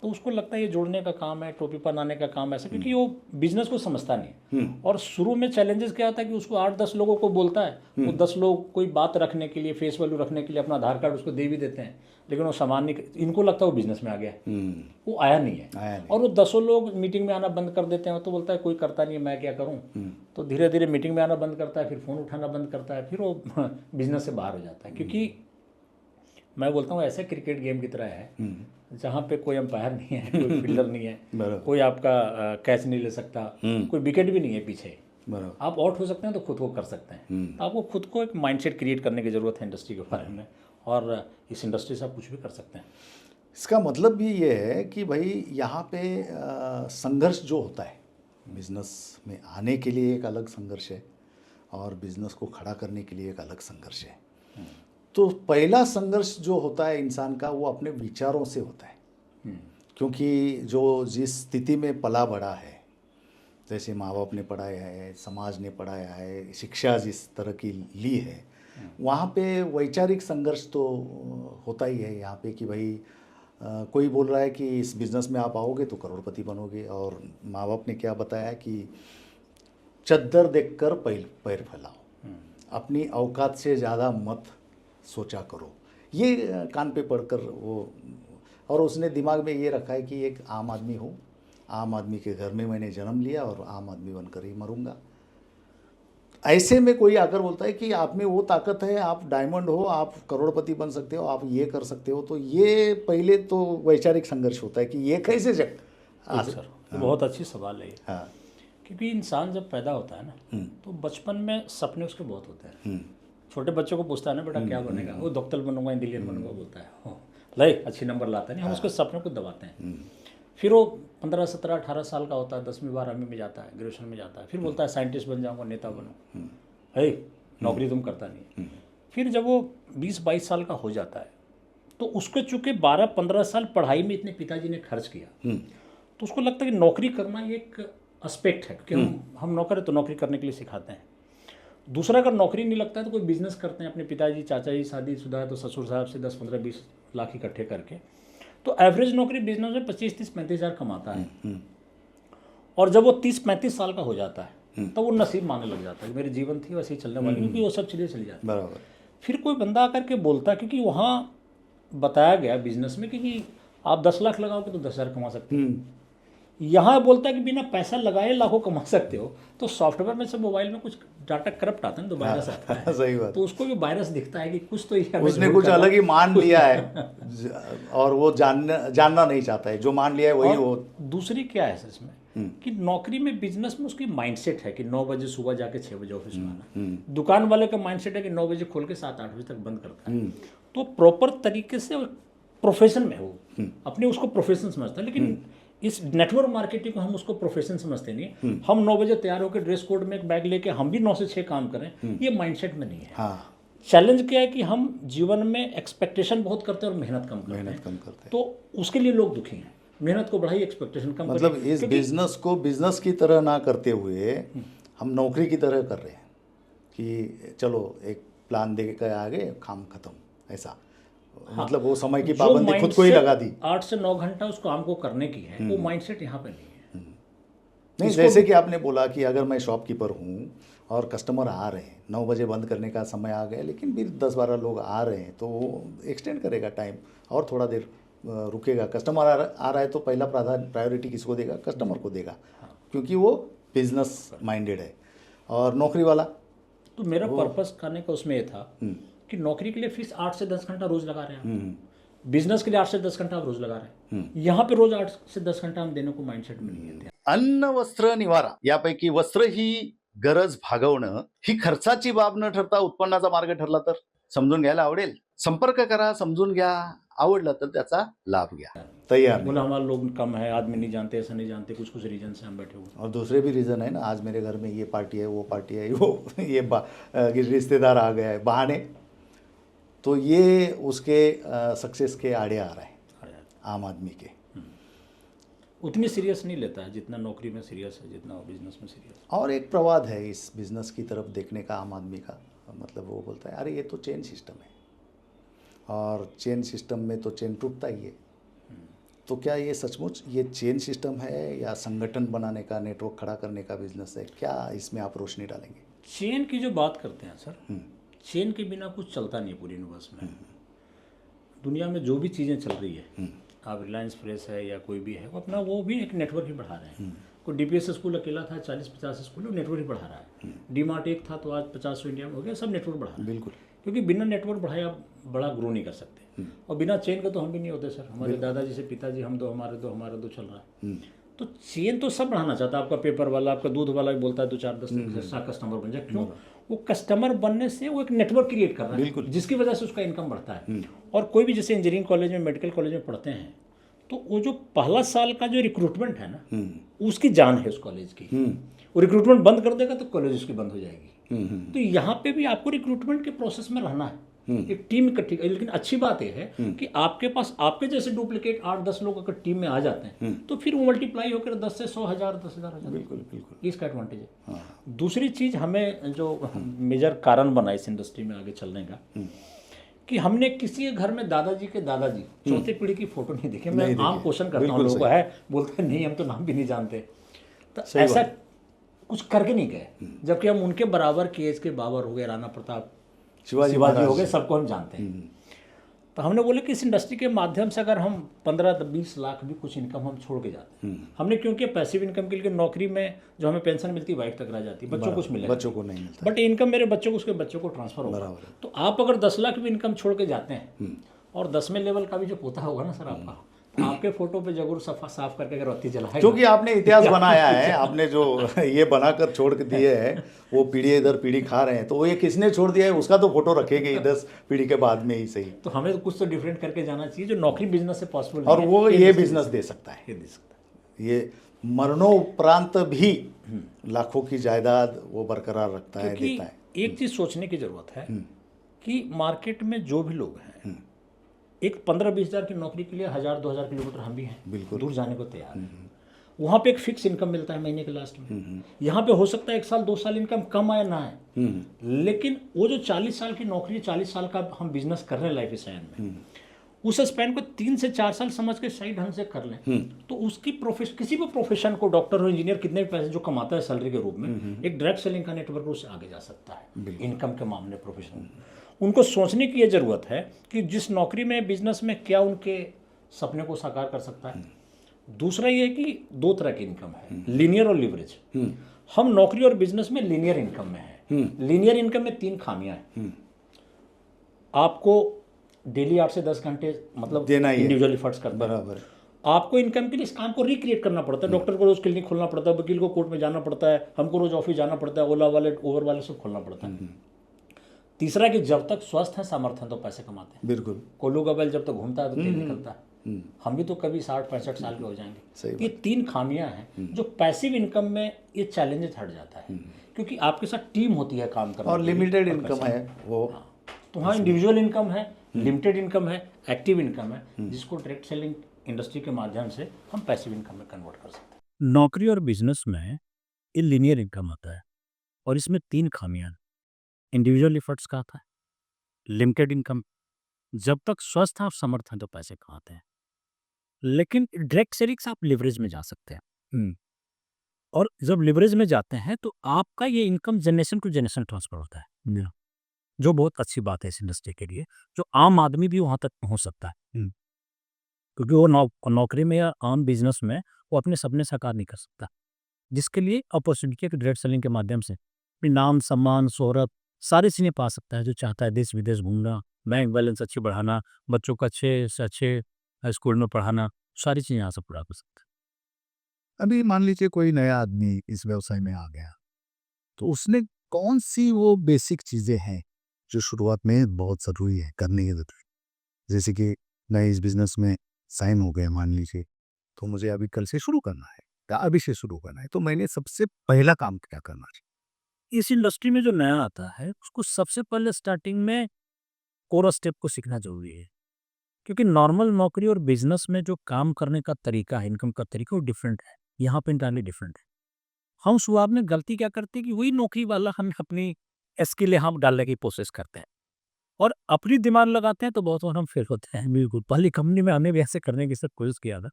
तो उसको लगता है ये जोड़ने का काम है, टोपी पहनाने का काम है ऐसा, क्योंकि वो बिजनेस को समझता नहीं है। और शुरू में चैलेंजेस क्या होता है कि उसको 8-10 लोगों को बोलता है, वो 10 लोग कोई बात रखने के लिए, फेस वैल्यू रखने के लिए अपना आधार कार्ड उसको दे भी देते हैं, लेकिन वो सामान नहीं, इनको लगता है वो बिजनेस में आ गया है, वो आया नहीं है। और वो 10 लोग मीटिंग में आना बंद कर देते हैं, तो बोलता है कोई करता नहीं है, मैं क्या करूँ। तो धीरे धीरे मीटिंग में आना बंद करता है, फिर फ़ोन उठाना बंद करता है, फिर वो बिजनेस से बाहर हो जाता है। क्योंकि मैं बोलता हूँ ऐसे क्रिकेट गेम की तरह है जहाँ पे कोई अंपायर नहीं है, कोई फील्डर नहीं है, कोई आपका कैच नहीं ले सकता, कोई विकेट भी नहीं है पीछे, आप आउट हो सकते हैं तो खुद को कर सकते हैं। तो आपको खुद को एक माइंडसेट क्रिएट करने की ज़रूरत है इंडस्ट्री के बारे में, और इस इंडस्ट्री से आप कुछ भी कर सकते हैं। इसका मतलब भी ये है कि भाई यहाँ पे संघर्ष जो होता है बिजनेस में आने के लिए, एक अलग संघर्ष है, और बिजनेस को खड़ा करने के लिए एक अलग संघर्ष है। तो पहला संघर्ष जो होता है इंसान का, वो अपने विचारों से होता है। क्योंकि जो जिस स्थिति में पला बड़ा है, जैसे माँ बाप ने पढ़ाया है, समाज ने पढ़ाया है, शिक्षा जिस तरह की ली है, वहाँ पे वैचारिक संघर्ष तो होता ही है यहाँ पे कि भाई कोई बोल रहा है कि इस बिज़नेस में आप आओगे तो करोड़पति बनोगे, और माँ बाप ने क्या बताया कि चद्दर देखकर पैर फैलाओ, अपनी औकात से ज़्यादा मत सोचा करो, ये कान पे पढ़कर वो, और उसने दिमाग में ये रखा है कि एक आम आदमी हूँ, आम आदमी के घर में मैंने जन्म लिया और आम आदमी बनकर ही मरूंगा। ऐसे में कोई आकर बोलता है कि आप में वो ताकत है, आप डायमंड हो, आप करोड़पति बन सकते हो, आप ये कर सकते हो, तो ये पहले तो वैचारिक संघर्ष होता है कि ये कैसे जग। सर बहुत अच्छी सवाल है ये। हाँ, क्योंकि इंसान जब पैदा होता है ना, तो बचपन में सपने उसके बहुत होते हैं। छोटे बच्चों को पूछता है ना, बेटा क्या बनेगा, वो डॉक्टर बनूंगा, इंजीनियर बनूंगा बोलता है, ले अच्छी नंबर लाता है, नहीं हम उसके सपने को दबाते हैं। फिर वो 15, 17, 18 साल का होता है, 10वीं 12वीं में जाता है, ग्रेजुएशन में जाता है, फिर बोलता है साइंटिस्ट बन जाऊंगा, नेता बनूँ, है नौकरी तुम करता नहीं। फिर जब वो 20-22 साल का हो जाता है, तो उसको चूँकि 12-15 साल पढ़ाई में इतने पिताजी ने खर्च किया, तो उसको लगता है कि नौकरी करना एक एस्पेक्ट है, क्योंकि हम नौकर है तो नौकरी करने के लिए सिखाते हैं। दूसरा, अगर नौकरी नहीं लगता है तो कोई बिजनेस करते हैं, अपने पिताजी चाचा जी शादीशुदा है तो ससुर साहब से 10, 15, 20 लाख इकट्ठे करके, तो एवरेज नौकरी बिजनेस में 25, 30, 35 हज़ार कमाता है। और जब वो 30-35 साल का हो जाता है तो वो नसीब मानने लग जाता है कि मेरी जीवन थी वैसे ही चलने वाली, क्योंकि वो सब चीज़ें चली जाती बराबर। फिर कोई बंदा आकर के बोलता है, क्योंकि वहाँ बताया गया बिजनेस में कि आप 10 लाख लगाओगे तो 10,000 कमा सकते हो। यहाँ बोलता है कि बिना पैसा लगाए लाखों कमा सकते हो। तो सॉफ्टवेयर में से मोबाइल में कुछ डाटा करप्ट आता है तो वायरस आता है। सही बात। तो उसको भी वायरस दिखता है कि कुछ तो ये उसने कुछ अलग ही मान लिया है और वो जानना नहीं चाहता है, जो मान लिया है वही वो। दूसरी क्या है इसमें कि नौकरी में, बिजनेस में उसकी माइंडसेट है कि 9 बजे सुबह जाके 6 बजे ऑफिस में आना। दुकान वाले का माइंडसेट है कि 9 बजे खोल के 7-8 बजे तक बंद करता है। तो प्रॉपर तरीके से प्रोफेशन में वो अपने उसको प्रोफेशन समझता है। लेकिन इस नेटवर्क मार्केटिंग को हम उसको प्रोफेशन समझते नहीं। हम 9 बजे तैयार होकर ड्रेस कोड में एक बैग लेके हम भी 9 से 6 काम करें, ये माइंडसेट में नहीं है। हाँ। चैलेंज क्या है कि हम जीवन में एक्सपेक्टेशन बहुत करते हैं और मेहनत कम करते हैं। तो उसके लिए लोग दुखी हैं। मेहनत को बढ़ाइए, एक्सपेक्टेशन कम करिए। मतलब इस बिजनेस को बिजनेस की तरह ना करते हुए हम नौकरी की तरह कर रहे हैं कि चलो एक प्लान दे के आगे, काम खत्म, ऐसा। हाँ, मतलब वो समय की पाबंदी खुद को ही लगा दी। 8 से 9 घंटा उस काम को करने की है, वो माइंडसेट यहाँ पे नहीं है। नहीं, जैसे कि आपने बोला कि अगर मैं शॉपकीपर हूँ और कस्टमर आ रहे हैं, 9 बजे बंद करने का समय आ गया, लेकिन भी 10-12 लोग आ रहे हैं, तो वो एक्सटेंड करेगा टाइम और थोड़ा देर रुकेगा। कस्टमर आ रहा है तो पहला प्रायोरिटी किसको देगा? कस्टमर को देगा। क्योंकि वो बिजनेस माइंडेड है। और नौकरी वाला, तो मेरा पर्पस करने का उसमें ये था कि नौकरी के लिए फीस 8 से 10 घंटा रोज लगा रहे हैं, बिजनेस के लिए 8 से 10 घंटा आप रोज लगा रहे हैं। यहाँ पे रोज 8 से 10 घंटा हम देने को माइंडसेट में नहीं है। अन्न, वस्त्र, निवारा यापैकी वस्त्र ही गरज भागवणं ही खर्चाची बाब न ठरता उत्पन्नाचा मार्ग ठरला तर समजून घ्यायला आवडेल। संपर्क करा, समजून घ्या, आवडला तर त्याचा लाभ घ्या। तैयार बोला हमारे लोग कम है, आदमी नहीं जानते, ऐसा नहीं जानते, कुछ कुछ रीजन से हम बैठे हुए। और दूसरे भी रीज़न है ना, आज मेरे घर में ये पार्टी है, वो पार्टी है, वो ये रिश्तेदार आ गया है, बहाने। तो ये उसके सक्सेस के आड़े आ रहे हैं आम आदमी के। उतनी सीरियस नहीं लेता है जितना नौकरी में सीरियस है, जितना बिजनेस में सीरियस। और एक प्रवाद है इस बिजनेस की तरफ देखने का आम आदमी का, मतलब वो बोलता है अरे ये तो चेन सिस्टम है, और चेन सिस्टम में तो चेन टूटता ही है। तो क्या ये सचमुच ये चेन सिस्टम है या संगठन बनाने का, नेटवर्क खड़ा करने का बिजनेस है? क्या इसमें आप रोशनी डालेंगे? चेन की जो बात करते हैं सर, चेन के बिना कुछ चलता नहीं है पूरी यूनिवर्स में। दुनिया में जो भी चीज़ें चल रही है, आप रिलायंस फ्रेश है या कोई भी है, वो अपना वो भी एक नेटवर्क ही बढ़ा रहे हैं। कोई डीपीएस स्कूल अकेला था, 40-50 स्कूल, वो नेटवर्क ही बढ़ा रहा है। डीमार्ट एक था तो आज 50 इंडिया में हो गया, सब नेटवर्क बढ़ा रहा है। बिल्कुल। क्योंकि बिना नेटवर्क बढ़ाए आप बड़ा ग्रो नहीं कर सकते। और बिना चेन का तो हम भी नहीं होते सर। हमारे दादाजी से पिताजी, हम दो हमारे दो हमारे दो चल रहा है। तो चेन तो सब बढ़ाना चाहता है। आपका पेपर वाला, आपका दूध वाला भी बोलता है 2-4-10 कस्टमर बन जाए। क्यों? वो कस्टमर बनने से वो एक नेटवर्क क्रिएट कर रहा है, जिसकी वजह से उसका इनकम बढ़ता है। और कोई भी जैसे इंजीनियरिंग कॉलेज में, मेडिकल कॉलेज में पढ़ते हैं, तो वो जो पहला साल का जो रिक्रूटमेंट है ना, उसकी जान है उस कॉलेज की। वो रिक्रूटमेंट बंद कर देगा तो कॉलेज उसकी बंद हो जाएगी। तो यहाँ पे भी आपको रिक्रूटमेंट के प्रोसेस में रहना है, एक टीम इकट्ठी। लेकिन अच्छी बात यह है कि आपके पास आपके जैसे डुप्लीकेट 8-10 लोग अगर टीम में आ जाते हैं तो फिर वो मल्टीप्लाई होकर 10 से 100,000, 10,000 हो जाते हैं। बिल्कुल बिल्कुल, इसका एडवांटेज है। दूसरी चीज़ हमें जो मेजर कारण बना इस इंडस्ट्री में आगे चलने का, कि हमने किसी के घर में दादाजी के दादाजी चौथे पीढ़ी की फोटो नहीं देखी। मैं आम क्वेश्चन करता हूँ लोगों को, है बोलते हैं नहीं हम तो नाम भी नहीं जानते। तो ऐसा कुछ करके नहीं गए, जबकि हम उनके बराबर के एज के बाबर हो गए, राणा प्रताप, शिवाजी हो गए, सबको हम जानते हैं। तो हमने बोले कि इस इंडस्ट्री के माध्यम से अगर हम 15-20 लाख भी कुछ इनकम हम छोड़ के जाते हैं, हमने क्योंकि पैसिव इनकम के लिए नौकरी में जो हमें पेंशन मिलती है वाइफ तक रह जाती है, बच्चों को कुछ मिलेगा, बच्चों को नहीं मिलता, बट इनकम मेरे बच्चों को उसके बच्चों को ट्रांसफर होगा। तो आप अगर 10 लाख भी इनकम छोड़ के जाते हैं और 10वें लेवल का भी जो पोता होगा ना सर आपका, आपके फोटो पे जरूर साफ करके अगर बत्ती जलाएगा। क्योंकि आपने इतिहास बनाया है, आपने जो ये बनाकर छोड़ के दिए है, वो पीढ़ी दर पीढ़ी खा रहे हैं, तो वो ये किसने छोड़ दिया है उसका तो फोटो रखेंगे ही 10 पीढ़ी के बाद में ही सही। तो हमें तो कुछ तो डिफरेंट करके जाना चाहिए जो नौकरी बिजनेस से पॉसिबल, और वो ये बिजनेस दे सकता है, ये मरणोपरांत भी लाखों की जायदाद वो बरकरार रखता है, देता है। एक चीज सोचने की जरूरत है कि मार्केट में जो भी लोग हैं, एक 15-20 हज़ार की नौकरी के लिए 1,000-2,000 किलोमीटर हम भी हैं, बिल्कुल दूर जाने को तैयार हैं। वहाँ पे एक फिक्स इनकम मिलता है महीने के लास्ट में। यहाँ पे हो सकता है 1 साल 2 साल इनकम कम आए ना आए, लेकिन वो जो 40 साल की नौकरी, 40 साल का हम बिजनेस कर रहे हैं लाइफ स्पैन में, उस स्पैन को 3 से 4 साल समझ के सही ढंग से कर लें तो उसकी किसी भी प्रोफेशन को, डॉक्टर हो, इंजीनियर, कितने भी पैसे जो कमाता है सैलरी के रूप में, एक डायरेक्ट सेलिंग का नेटवर्क उससे आगे जा सकता है इनकम के मामले प्रोफेशन। उनको सोचने की ये ज़रूरत है कि जिस नौकरी में, बिजनेस में क्या उनके सपने को साकार कर सकता है। दूसरा ये है कि 2 तरह की इनकम है, लीनियर और लिवरेज। हम नौकरी और बिजनेस में लीनियर इनकम में है। लीनियर इनकम में 3 खामियां हैं। आपको डेली 8 से 10 घंटे मतलब इंडिविजुअल एफर्ट्स करना बराबर। आपको इनकम के लिए इस काम को रिक्रिएट करना पड़ता है। डॉक्टर को रोज क्लिनिक खोलना पड़ता है, वकील को कोर्ट में जाना पड़ता है, हमको रोज ऑफिस जाना पड़ता है, ओला वाले, उबर वाले सब खोलना पड़ता है। तीसरा कि जब तक स्वस्थ है, सामर्थ्य है, तो पैसे कमाते हैं। बिल्कुल। कोल्लू का बैल जब तक घूमता है तो तेल निकलता है। हम भी तो कभी 60-65 साल के हो जाएंगे। ये 3 खामियां हैं जो पैसिव इनकम में ये चैलेंजेस हट जाता है, क्योंकि आपके साथ टीम होती है काम करने, और लिमिटेड इनकम है वो। तो हाँ, इंडिविजुअल इनकम है, लिमिटेड इनकम है, एक्टिव इनकम है, जिसको डायरेक्ट सेलिंग इंडस्ट्री के माध्यम से हम पैसिव इनकम में कन्वर्ट कर सकते हैं। नौकरी और बिजनेस में ये लीनियर इनकम आता है और इसमें 3 खामियां, इंडिविजुअल एफर्ट्स का आता है, लिमिटेड इनकम, जब तक स्वस्थ हैं और समर्थ हैं तो पैसे कमाते हैं, लेकिन डायरेक्ट सेलिंग से आप लिवरेज में जा सकते हैं। और जब लिवरेज में जाते हैं तो आपका ये income generation to generation transfer होता है, जो बहुत अच्छी बात है इस इंडस्ट्री के लिए, जो आम आदमी भी वहां तक पहुंच सकता है, क्योंकि वो नौकरी में या आम बिजनेस में वो अपने सपने साकार नहीं कर सकता, जिसके लिए अपॉर्चुनिटी के डायरेक्ट सेलिंग के माध्यम से अपनी नाम, सम्मान, शोहरत सारी चीज़ें पा सकता है। जो चाहता है देश विदेश घूमना, बैंक बैलेंस अच्छी बढ़ाना, बच्चों को अच्छे से अच्छे स्कूल में पढ़ाना, सारी चीज़ें यहाँ से पूरा कर सकता है। अभी मान लीजिए कोई नया आदमी इस व्यवसाय में आ गया, तो उसने कौन सी वो बेसिक चीज़ें हैं जो शुरुआत में बहुत ज़रूरी है करने की ज़रूरत है? जैसे कि नए इस बिजनेस में साइन हो गए मान लीजिए, तो मुझे अभी कल से शुरू करना है या अभी से शुरू करना है, तो मैंने सबसे पहला काम क्या करना चाहिए? इस इंडस्ट्री में जो नया आता है उसको सबसे पहले स्टार्टिंग में कोर स्टेप को सीखना जरूरी है, क्योंकि नॉर्मल नौकरी और बिजनेस में जो काम करने का तरीका है, इनकम का तरीका, वो डिफरेंट है। यहाँ पे इंटायरली डिफरेंट है। हम शुरुआत में गलती क्या करते हैं कि वही नौकरी वाला हम अपनी स्किल हम डालने की कोशिश करते हैं, और अपनी दिमाग लगाते हैं तो बहुत बार हम फेल होते हैं। बिल्कुल, पहली कंपनी में हमें भी ऐसे करने की सब कोशिश किया था।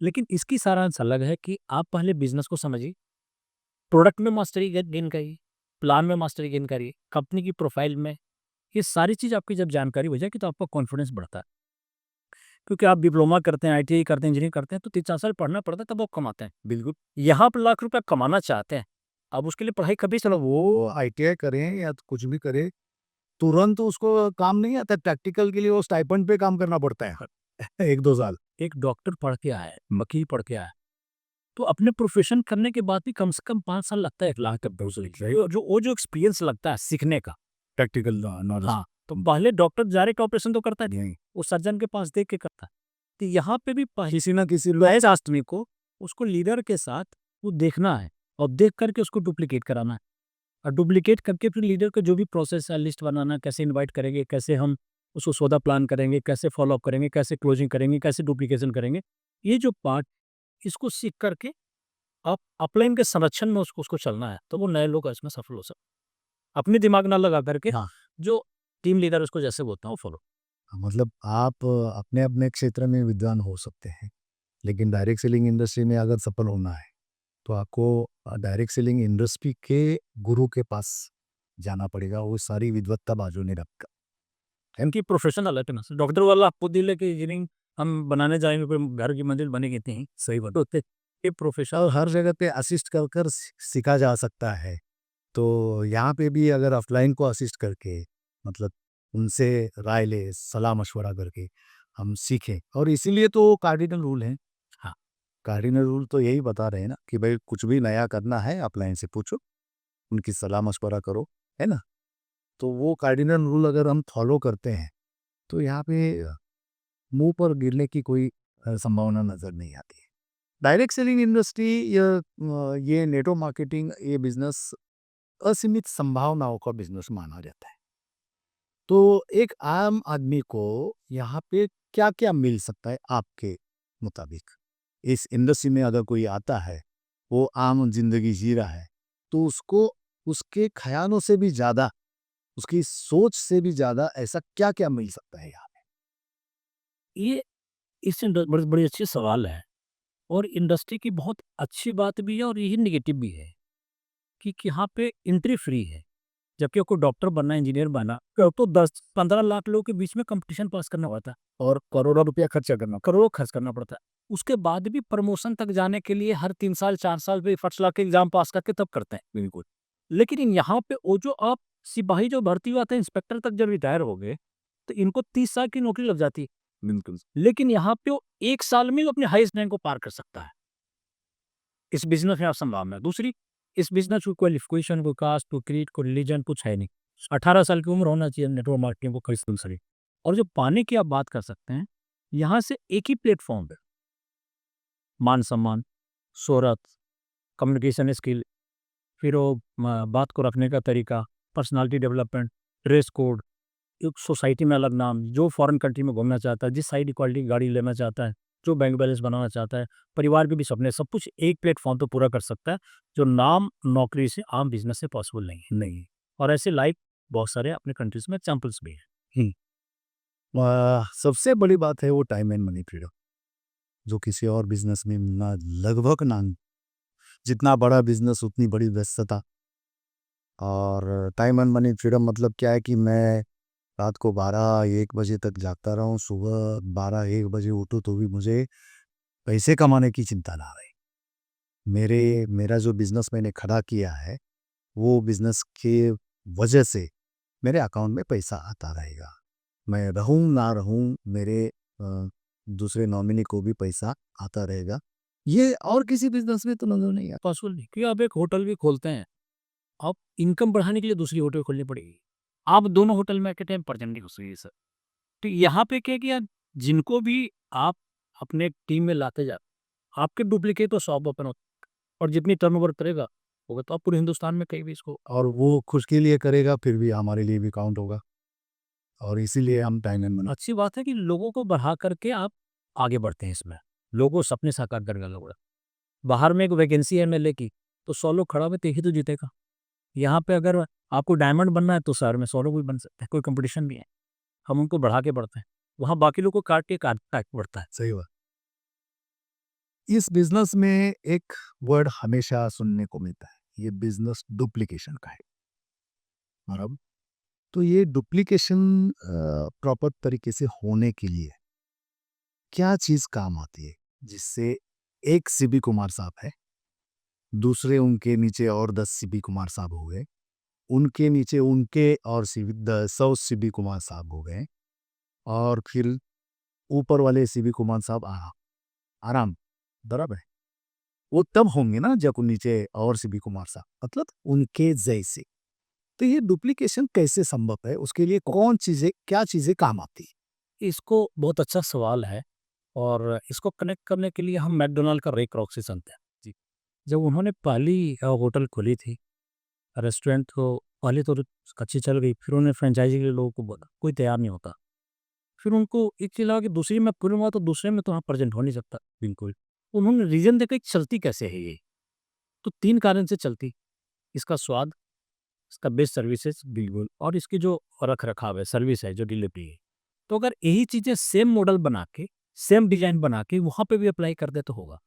लेकिन इसकी सारांश अलग है कि आप पहले बिज़नेस को समझिए, प्रोडक्ट में मास्टरी गेन करिए, प्लान में मास्टरी गेन करिए, कंपनी की प्रोफाइल में, ये सारी चीज़ आपकी जब जानकारी हो जाएगी तो आपका कॉन्फिडेंस बढ़ता है। क्योंकि आप डिप्लोमा करते हैं, आईटीआई करते हैं, इंजीनियरिंग करते हैं तो 3-4 साल पढ़ना पड़ता है तब आप कमाते हैं। बिल्कुल। यहाँ पर लाख रुपया कमाना चाहते हैं, अब उसके लिए पढ़ाई कभी चलो वो आईटीआई करें या तो कुछ भी करें, तुरंत उसको काम नहीं आता, प्रैक्टिकल के लिए वो स्टाइपेंड पे काम करना पड़ता है 1-2 साल। एक डॉक्टर पढ़ के आया है, वकील पढ़ के आया है, तो अपने प्रोफ़ेशन करने के बाद भी कम से कम 5 साल लगता है 1 लाख तक पहुँचने के लिए। जो एक्सपीरियंस लगता है सीखने का। Practical knowledge. हाँ, तो पहले डॉक्टर डायरेक्ट ऑपरेशन तो करता नहीं, नहीं, वो सर्जन के पास देख के करता है। तो यहाँ पे भी किसी ना किसी महज आदमी को उसको लीडर के साथ वो देखना है और देख करके उसको डुप्लीकेट कराना है और डुप्लीकेट करके फिर लीडर का जो भी प्रोसेस है लिस्ट बनाना, कैसे इनवाइट करेंगे, कैसे हम उसको सौदा प्लान करेंगे, कैसे फॉलो अप करेंगे, कैसे क्लोजिंग करेंगे, कैसे डुप्लीकेशन करेंगे, ये जो पार्ट इसको सीख करके आप अपलाइन के संरक्षण में उसको उसको चलना है तो वो नए लोग इसमें सफल हो सकते, अपनी दिमाग ना लगा करके हाँ। जो टीम लीडर उसको जैसे बोलता है वो फॉलो। मतलब आप अपने-अपने क्षेत्र में विद्वान हो सकते हैं, लेकिन डायरेक्ट सेलिंग इंडस्ट्री में अगर सफल होना है, तो आपको डायरेक्ट सेलिंग इंडस्ट्री के गुरु के पास जाना पड़ेगा, वो सारी विद्वत्ता बाजू नहीं रखकर। इनकी प्रोफेशनल है ना डॉक्टर वाला आपको दिल है कि इंजीनियरिंग हम बनाने जाएंगे कोई घर की मंजिल बनेगी नहीं, सही बात होते ये प्रोफेशन। और हर जगह पे असिस्ट कर कर सीखा जा सकता है, तो यहाँ पे भी अगर ऑफलाइन को असिस्ट करके, मतलब उनसे राय ले, सलाह-मशवरा करके हम सीखें, और इसीलिए तो कार्डिनल रूल है। हाँ, कार्डिनल रूल तो यही बता रहे हैं ना कि भाई कुछ भी नया करना है ऑफलाइन से पूछो, उनकी सलाह-मशवरा करो, है ना? तो वो कार्डिनल रूल अगर हम फॉलो करते हैं, तो यहाँ पे मुँह पर गिरने की कोई संभावना नज़र नहीं आती है। डायरेक्ट सेलिंग इंडस्ट्री या ये नेटवर्क मार्केटिंग, ये बिज़नेस असीमित संभावनाओं का बिज़नेस माना जाता है। तो एक आम आदमी को यहाँ पे क्या-क्या मिल सकता है आपके मुताबिक? इस इंडस्ट्री में अगर कोई आता है, वो आम ज़िंदगी जी रहा है, तो उसको उसके ख़यालों से भी ज़्यादा, उसकी सोच से भी ज़्यादा ऐसा क्या-क्या मिल सकता है यहाँ ये इससे बड़ी बड़ी अच्छी सवाल है और इंडस्ट्री की बहुत अच्छी बात भी है और यही निगेटिव भी है कि यहाँ पे एंट्री फ्री है, जबकि आपको डॉक्टर बनना, इंजीनियर बनना तो 10-15 लाख लोगों के बीच में कंपटीशन पास करना होता है और करोड़ों रुपया खर्चा करना? करोड़ों खर्च करना पड़ता है। उसके बाद भी प्रमोशन तक जाने के लिए हर 3 साल 4 साल पे फर्स्ट लाख के एग्जाम पास करके तब करते हैं। बिल्कुल। लेकिन यहाँ पे वो जो आप सिपाही जो भर्ती हुआ था इंस्पेक्टर तक जब रिटायर हो गए, तो इनको 30 साल की नौकरी लग जाती है। बिल्कुल। लेकिन यहाँ पे वो 1 साल में वो अपने हाईएस्ट रैंक को पार कर सकता है। इस बिज़नेस में आप संभावना है। दूसरी, इस बिज़नेस की क्वालिफ़िकेशन, कोई कास्ट, कोई क्रीड, कोई रिलीजन कुछ है नहीं। 18 साल की उम्र होना चाहिए नेटवर्क मार्केटिंग को खरीद सके। और जो पाने की आप बात कर सकते हैं, यहाँ से एक ही प्लेटफ़ॉर्म पे मान-सम्मान, शोहरत, कम्युनिकेशन स्किल, फिर वो बात को रखने का तरीका, पर्सनैलिटी डेवलपमेंट, ड्रेस कोड, एक सोसाइटी में अलग नाम, जो फॉरेन कंट्री में घूमना चाहता है, जिस हाई क्वालिटी की गाड़ी लेना चाहता है, जो बैंक बैलेंस बनाना चाहता है, परिवार के भी सपने, सब कुछ एक प्लेटफ़ॉर्म पे पूरा कर सकता है, जो नाम नौकरी से आम बिज़नेस से पॉसिबल नहीं है। नहीं। और ऐसे लाइव बहुत सारे अपने कंट्रीज़ में एग्ज़ाम्पल्स भी हैं। हुँ। सबसे बड़ी बात है वो टाइम एंड मनी फ्रीडम, जो किसी और बिज़नेस में ना, लगभग ना। जितना बड़ा बिज़नेस उतनी बड़ी व्यस्तता, और टाइम एंड मनी फ्रीडम मतलब क्या है कि मैं रात को 12-1 बजे तक जागता रहूँ, सुबह 12-1 बजे उठूँ तो भी मुझे पैसे कमाने की चिंता ना रहे। मेरा जो बिज़नेस मैंने खड़ा किया है, वो बिज़नेस के वजह से मेरे अकाउंट में पैसा आता रहेगा। मैं रहूँ ना रहूँ, मेरे दूसरे नॉमिनी को भी पैसा आता रहेगा। ये और किसी बिज़नेस में तो नज़र नहीं आता। पॉसिबल नहीं, क्योंकि आप एक होटल भी खोलते हैं, आप इनकम बढ़ाने के लिए दूसरी होटल खोलनी पड़ेगी। आप दोनों होटल में एट ए टाइम प्रेज़ेंट नहीं हो सकते सर। तो यहाँ पे क्या है कि यार जिनको भी आप अपने टीम में लाते जा, आपके डुप्लीकेट तो शॉप ओपन होते और जितनी टर्नओवर करेगा, होगा तो आप पूरे हिंदुस्तान में कहीं भी इसको। और वो खुद के लिए करेगा, फिर भी हमारे लिए भी काउंट होगा, और इसीलिए हम टाइम एंड मनी। अच्छी बात है कि लोगों को बढ़ा करके आप आगे बढ़ते हैं इसमें। लोगों सपने साकार करेगा लोग। बाहर में एक वैकेंसी है एमएलए की, तो 100 लोग खड़ा हुए तो एक ही तो जीतेगा। यहाँ पे अगर आपको डायमंड बनना है तो शहर में 100 लोग भी बन सकते हैं, कोई कंपटीशन नहीं है। हम उनको बढ़ा के बढ़ते हैं, वहाँ बाकी लोग को काट के काट बढ़ता है। सही बात। इस बिजनेस में एक वर्ड हमेशा सुनने को मिलता है, ये बिजनेस डुप्लीकेशन का है। और अब तो ये डुप्लीकेशन प्रॉपर तरीके से होने के लिए क्या चीज काम आती है, जिससे एक सीबी कुमार साहब है, दूसरे उनके नीचे और 10 सीबी कुमार साहब हो गए, उनके नीचे उनके और 100 सीबी कुमार साहब हो गए, और फिर ऊपर वाले सीबी कुमार साहब आराम, बराबर है। वो तब होंगे ना जब नीचे और सीबी कुमार साहब, मतलब उनके जैसे। तो ये डुप्लीकेशन कैसे संभव है, उसके लिए कौन चीजें, क्या चीजें काम आती है? इसको बहुत अच्छा सवाल है, और इसको कनेक्ट करने के लिए हम मैकडोनाल्ड का रे क्रॉक से चलते हैं। जी। जब उन्होंने पहली होटल खोली थी, रेस्टोरेंट, तो पहले तो अच्छी चल गई, फिर उन्होंने फ्रेंचाइजी के लिए लोगों को बोला, कोई तैयार नहीं होता। फिर उनको एक चीज़ लगा कि दूसरी में करूँगा तो दूसरे में तो वहाँ प्रेजेंट हो नहीं सकता बिल्कुल। उन्होंने रीज़न देखा कि चलती कैसे है ये? तो 3 कारण से चलती, इसका स्वाद, इसका बेस्ट सर्विसेज़ बिल्कुल, और इसकी जो रख-रखाव है, सर्विस है, जो डिलीवरी है। तो अगर यही चीज़ें सेम मॉडल बना के, सेम डिज़ाइन बना के वहाँ पे भी अप्लाई कर दें तो होगा।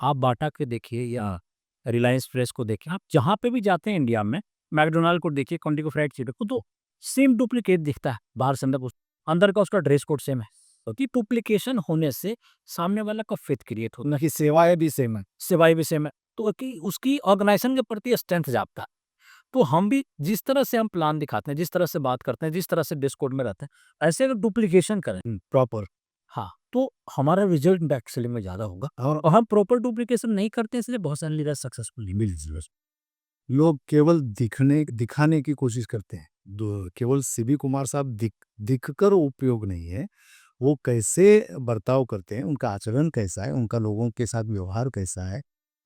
आप बाटा के देखिए या रिलायंस फ्रेश को देखिए, आप जहाँ पे भी जाते हैं इंडिया में, मैकडोनाल्ड को देखिए, क्वांटिको फ्राइड चिकन को, तो सेम डुप्लीकेट दिखता है, बाहर से अंदर का उसका ड्रेस कोड सेम है। क्योंकि डुप्लीकेशन होने से सामने वाला का फेथ क्रिएट होता है, ना कि सेवाएं भी सेम है। सेवाएँ भी सेम है, तो कि उसकी ऑर्गेनाइजेशन के प्रति स्ट्रेंथ जागता है। तो हम भी जिस तरह से हम प्लान दिखाते हैं, जिस तरह से बात करते हैं, जिस तरह से ड्रेस कोड में रहते हैं, ऐसे अगर डुप्लीकेशन करें, प्रॉपर। हाँ, तो हमारा रिजल्ट बैक सेलिंग में ज़्यादा होगा। और हम प्रॉपर डुप्लीकेशन नहीं करते हैं, इसलिए बहुत सारे लीडर सक्सेसफुल नहीं मिल। लोग केवल दिखाने की कोशिश करते हैं। केवल सीबी कुमार साहब दिखकर उपयोग नहीं है, वो कैसे बर्ताव करते हैं, उनका आचरण कैसा है, उनका लोगों के साथ व्यवहार कैसा है,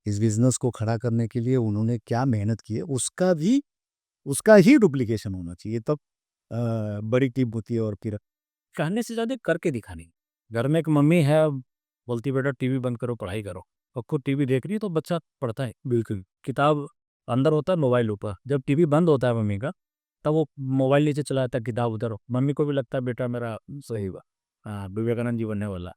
इस बिजनेस को खड़ा करने के लिए उन्होंने क्या मेहनत की है, उसका ही डुप्लीकेशन होना चाहिए, तब बड़ी टीम होती है। और फिर कहने से ज़्यादा करके दिखानी। घर में एक मम्मी है, बोलती बेटा टीवी बंद करो, पढ़ाई करो, और खुद टीवी देख रही है तो बच्चा पढ़ता है। बिल्कुल किताब अंदर होता है, मोबाइल ऊपर। जब टीवी बंद होता है मम्मी का, तब वो मोबाइल नीचे चलाता है, किताब उधर हो। मम्मी को भी लगता है बेटा मेरा सही हुआ, हाँ, विवेकानंद जी बनने वाला।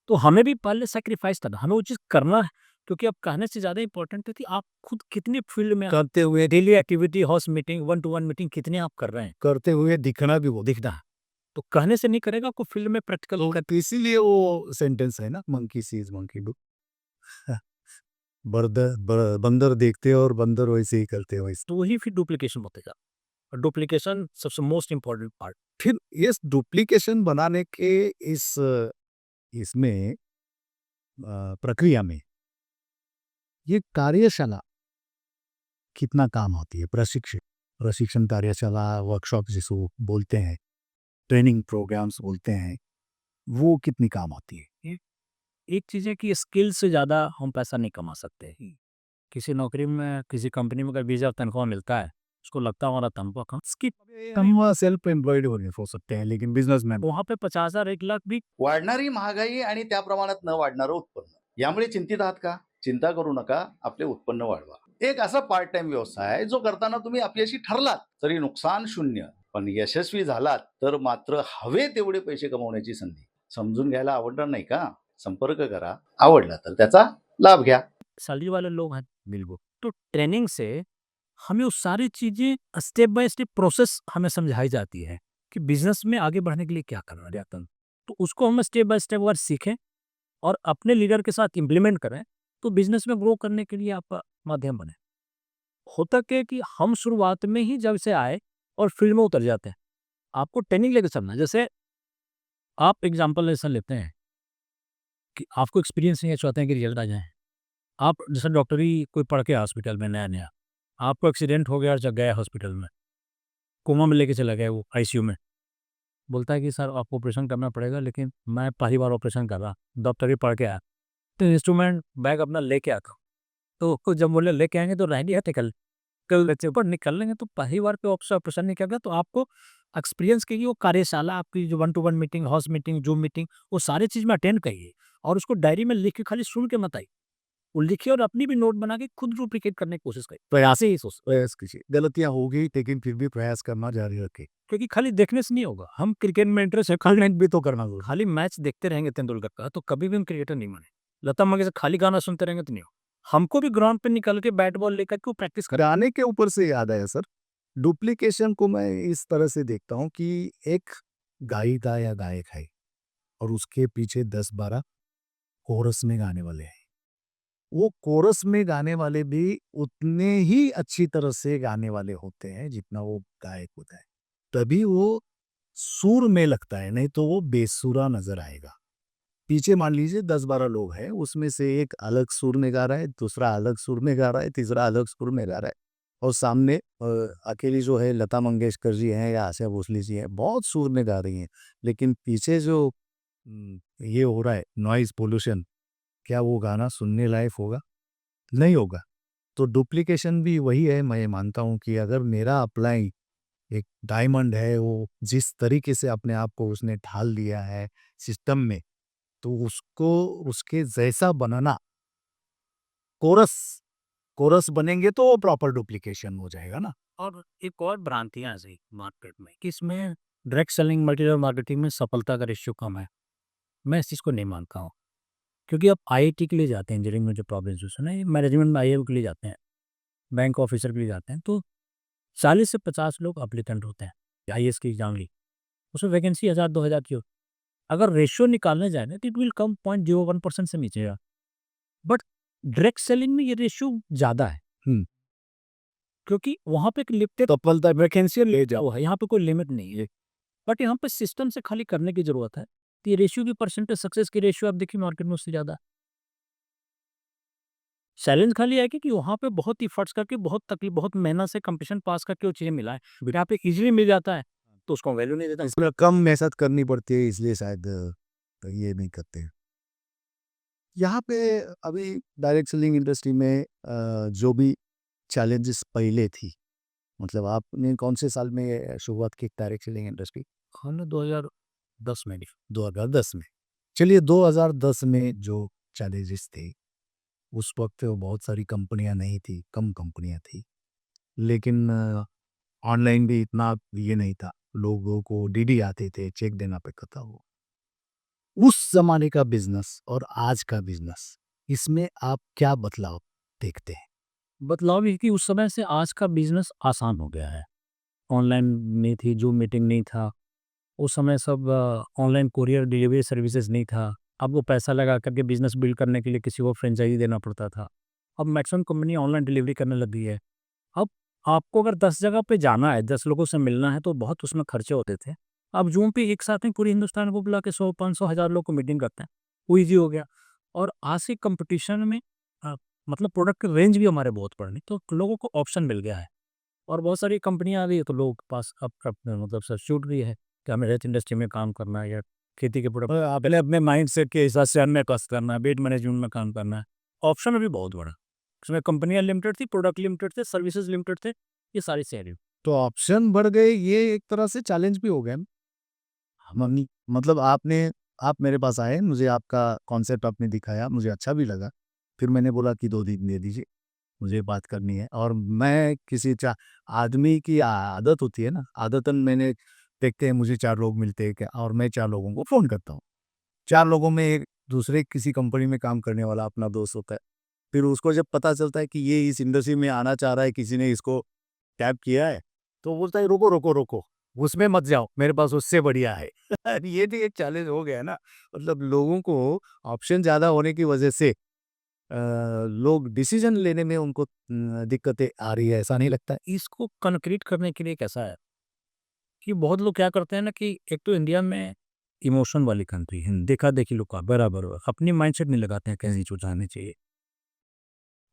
तो हमें भी पहले सैक्रिफाइस करना, हमें वो चीज़ करना है, क्योंकि अब कहने से ज़्यादा इंपॉर्टेंट है कि आप खुद कितने फील्ड में करते हुए daily activity, house meeting, 1 to 1 meeting कितने आप कर रहे हैं, करते हुए दिखना भी वो दिखना है। तो कहने से नहीं करेगा, आपको फील्ड में प्रैक्टिकल कर। तो इसीलिए वो सेंटेंस है ना, मंकी सीज मंकी डू। बंदर देखते और बंदर वैसे ही करते वैसे। तो वही फिर डुप्लीकेशन होतेगा, और डुप्लीकेशन सबसे मोस्ट इम्पोर्टेंट पार्ट। फिर इस डुप्लीकेशन बनाने के इस इसमें प्रक्रिया में ये कार्यशाला कितना काम आती है, प्रशिक्षण कार्यशाला, वर्कशॉप जिसको बोलते हैं, ट्रेनिंग प्रोग्राम्स बोलते हैं, वो कितनी काम आती है? एक चीज़ है कि स्किल से ज़्यादा हम पैसा नहीं कमा सकते। किसी नौकरी में, किसी कंपनी में अगर 20,000 तनख्वाह मिलता है, उसको लगता है हमारा तनख्वाह कम, स्किप कम सेल्फ एम्प्लॉयड हो सकते हैं, लेकिन बिजनेसमैन वहाँ पे 50,000 1 लाख भी। वाढणारी महागाई आणि त्या प्रमाणात न वाढणारं उत्पन्न यामुळे चिंतित आहात का? चिंता करू नका, आपले उत्पन्न वाढवा. एक असा पार्ट टाइम व्यवसाय जो करताना तुम्ही आपल्याशी ठरलात तरी नुकसान शून्य, पण यशस्वी झालात तर मात्र हवे तेवढे पैसे कमवण्याची संधी. समजून घ्यायला आवडणार नाही का? संपर्क करा. आवडला तर त्याचा लाभ घ्या. सैलरी वाले लोग हैं, बिल्कुल। तो ट्रेनिंग से हमें वो सारी चीज़ें स्टेप बाय स्टेप प्रोसेस हमें समझाई जाती है कि बिजनेस में आगे बढ़ने के लिए क्या करना है अपन। तो उसको हम स्टेप बाय स्टेप अगर सीखें और अपने लीडर के साथ इम्प्लीमेंट करें, तो बिजनेस में ग्रो करने के लिए आप माध्यम बने। होता क्या है कि हम शुरुआत में ही जब से आए और फील्ड में उतर जाते हैं, आपको ट्रेनिंग लेके चलना है। जैसे आप एग्जाम्पल ऐसा लेते हैं कि आपको एक्सपीरियंस नहीं है, चाहते हैं कि रिजल्ट आ जाए। आप जैसे डॉक्टरी कोई पढ़ के हॉस्पिटल में नया-नया, आपको एक्सीडेंट हो गया और जग गया हॉस्पिटल में, कोमा में लेके चला गया वो आईसीयू में। बोलता है कि सर आपको ऑपरेशन करना पड़ेगा, लेकिन मैं पहली बार ऑपरेशन कर रहा, डॉक्टरी पढ़ के आया, तो इंस्ट्रूमेंट बैग अपना लेके आता हूँ। तो जब बोले लेके आएँगे तो रहेंगे हथे कल बच्चे ऊपर निकल लेंगे, तो पहली बार पे ऑपरेशन नहीं किया, तो आपको एक्सपीरियंस की वो कार्यशाला, आपकी जो 1 to 1 meeting, house meeting, zoom meeting, वो सारी चीज़ में अटेंड करिए और उसको डायरी में लिख के खाली सुन के मत आइए। वो लिखिए और अपनी भी नोट बना के खुद डुप्लीकेट करने की कोशिश करिए, प्रयास ही सोच, प्रयास कीजिए, गलतियां होगी लेकिन फिर भी प्रयास करना जारी रखें। क्योंकि खाली देखने से नहीं होगा। हम क्रिकेट में इंटरेस्ट है, खाली भी तो करना होगा। खाली मैच देखते रहेंगे तेंदुलकर का तो कभी भी हम क्रिकेटर नहीं बने। लता मंगेशकर खाली गाना सुनते रहेंगे तो नहीं होगा। हमको भी ग्राउंड पे निकल के बैट बॉल लेकर के प्रैक्टिस कर गाने के ऊपर से याद आया सर, डुप्लीकेशन को मैं इस तरह से देखता हूँ कि एक गायिका या गायक है और उसके पीछे 10-12 कोरस में गाने वाले हैं। वो कोरस में गाने वाले भी उतने ही अच्छी तरह से गाने वाले होते हैं जितना वो गायक होता है। तभी वो सुर में लगता है, नहीं तो वो बेसुरा नज़र आएगा। पीछे मान लीजिए 10-12 लोग हैं, उसमें से एक अलग सुर में गा रहा है, दूसरा अलग सुर में गा रहा है, तीसरा अलग सुर में गा रहा है और सामने अकेली जो है लता मंगेशकर जी हैं या आशा भोसले जी हैं, बहुत सुर में गा रही हैं। लेकिन पीछे जो ये हो रहा है नॉइज़ पोल्यूशन, क्या वो गाना सुनने लायक होगा? नहीं होगा। तो डुप्लीकेशन भी वही है, मैं मानता हूँ कि अगर मेरा अप्लाई एक डायमंड है, वो जिस तरीके से अपने आप को उसने ढाल दिया है सिस्टम में, तो उसको उसके जैसा बनाना, कोरस कोरस बनेंगे तो वो प्रॉपर डुप्लीकेशन हो जाएगा ना। और एक और भ्रांतियाँ ऐसी मार्केट में कि इसमें डायरेक्ट सेलिंग मटेरियल मार्केटिंग में सफलता का रेशियो कम है। मैं इस चीज़ को नहीं मानता हूँ। क्योंकि आप आईआईटी के लिए जाते हैं, इंजीनियरिंग में जो प्रॉब्लम्स है ना, ये मैनेजमेंट में आईआईएम के लिए जाते हैं, बैंक ऑफिसर के लिए जाते हैं, तो 40 से 50 लोग एप्लीकेंट होते हैं आईएएस की एग्जाम ली, उसमें वैकेंसी 1000-2000 की हो। अगर रेशियो निकालने जाए ना तो इट विल कम 0.01% से नीचे है। बट डायरेक्ट सेलिंग में ये रेशियो ज़्यादा है हुँ। क्योंकि वहाँ पे एक लिमिटेड सफलता वैकेंसी ले जाओ। वो है, यहाँ पे कोई लिमिट नहीं है। बट यहाँ पे सिस्टम से खाली करने की ज़रूरत है। तो ये रेशियो की परसेंटेज सक्सेस की रेशियो आप देखिए मार्केट में उससे ज़्यादा है। चैलेंज खाली है कि वहाँ पे बहुत एफर्ट्स करके, बहुत तकलीफ, बहुत मेहनत से कॉम्पिटिशन पास करके वो चीज़ें मिला है। यहाँ पे ईज़िली मिल जाता है, तो उसको वैल्यू नहीं देता। इसमें कम मेहनत करनी पड़ती है इसलिए शायद ये नहीं करते हैं। यहाँ पे अभी डायरेक्ट सेलिंग इंडस्ट्री में जो भी चैलेंजेस पहले थी, मतलब आपने कौन से साल में शुरुआत की डायरेक्ट सेलिंग इंडस्ट्री? हाँ ना, 2010 में भी। 2010 में। चलिए 2010 में जो चैलेंजेस थे, उस वक़्त बहुत सारी कंपनियाँ नहीं थी, कम कंपनियाँ थी। लेकिन ऑनलाइन भी इतना ये नहीं था, लोगों को डीडी आते थे, चेक देना पड़ता था वो। उस ज़माने का बिज़नेस और आज का बिज़नेस, इसमें आप क्या बदलाव देखते हैं? बदलाव ये कि उस समय से आज का बिज़नेस आसान हो गया है। ऑनलाइन नहीं थी, ज़ूम मीटिंग नहीं था। उस समय सब ऑनलाइन कोरियर डिलीवरी सर्विसेज़ नहीं था। अब वो पैसा लगा कर के बिज़नेस बिल्ड करने के लिए किसी को फ्रेंचाइज़ी देना पड़ता था। अब मैक्सिमम कंपनी ऑनलाइन डिलीवरी करने लग गई है। अब आपको अगर 10 जगह पे जाना है, 10 लोगों से मिलना है तो बहुत उसमें खर्चे होते थे। अब ज़ूम पे एक साथ में पूरे हिंदुस्तान को बुला के 100, 500, 1000 लोग को मीटिंग करते हैं। वो ईज़ी हो गया और आज के कॉम्पिटिशन में मतलब प्रोडक्ट की रेंज भी हमारे बहुत बढ़ गई, तो लोगों को ऑप्शन मिल गया है और बहुत सारी कंपनियाँ आ गई है, तो लोगों के पास अब मतलब सब्स्टिट्यूट भी है कि हमें हेल्थ इंडस्ट्री में काम करना है या खेती के प्रोडक्ट पहले अपने माइंडसेट के हिसाब से अन्य कस्ट करना है, वेट मैनेजमेंट में काम करना है। ऑप्शन अभी बहुत बड़ा। उसमें कंपनियाँ लिमिटेड थी, प्रोडक्ट लिमिटेड थे, सर्विसेज लिमिटेड थे, ये सारी शहरी। तो ऑप्शन बढ़ गए, ये एक तरह से चैलेंज भी हो गया ना? मम्मी मतलब आप मेरे पास आए, मुझे आपका कॉन्सेप्ट आपने दिखाया, मुझे अच्छा भी लगा। फिर मैंने बोला कि 2 दिन दे दीजिए, मुझे बात करनी है और मैं किसी चा आदमी की आदत होती है ना, आदतन मैंने देखते हैं मुझे 4 लोग मिलते हैं क्या और मैं 4 लोगों को फ़ोन करता हूँ। 4 लोगों में एक दूसरे किसी कंपनी में काम करने वाला अपना दोस्त होता है। फिर उसको जब पता चलता है कि ये इस इंडस्ट्री में आना चाह रहा है, किसी ने इसको टैप किया है, तो बोलता है रुको, रुको, रुको, उसमें मत जाओ, मेरे पास उससे बढ़िया है। ये भी एक चैलेंज हो गया ना, मतलब लोगों को ऑप्शन ज़्यादा होने की वजह से लोग डिसीज़न लेने में उनको दिक्कतें आ रही है, ऐसा नहीं लगता है? इसको कंक्रीट करने के लिए कैसा है कि बहुत लोग क्या करते हैं ना कि एक तो इंडिया में इमोशन वाली कंट्री है, देखा-देखी लोग का बराबर अपनी माइंडसेट नहीं लगाते हैं कैसी चीज़ जानी चाहिए।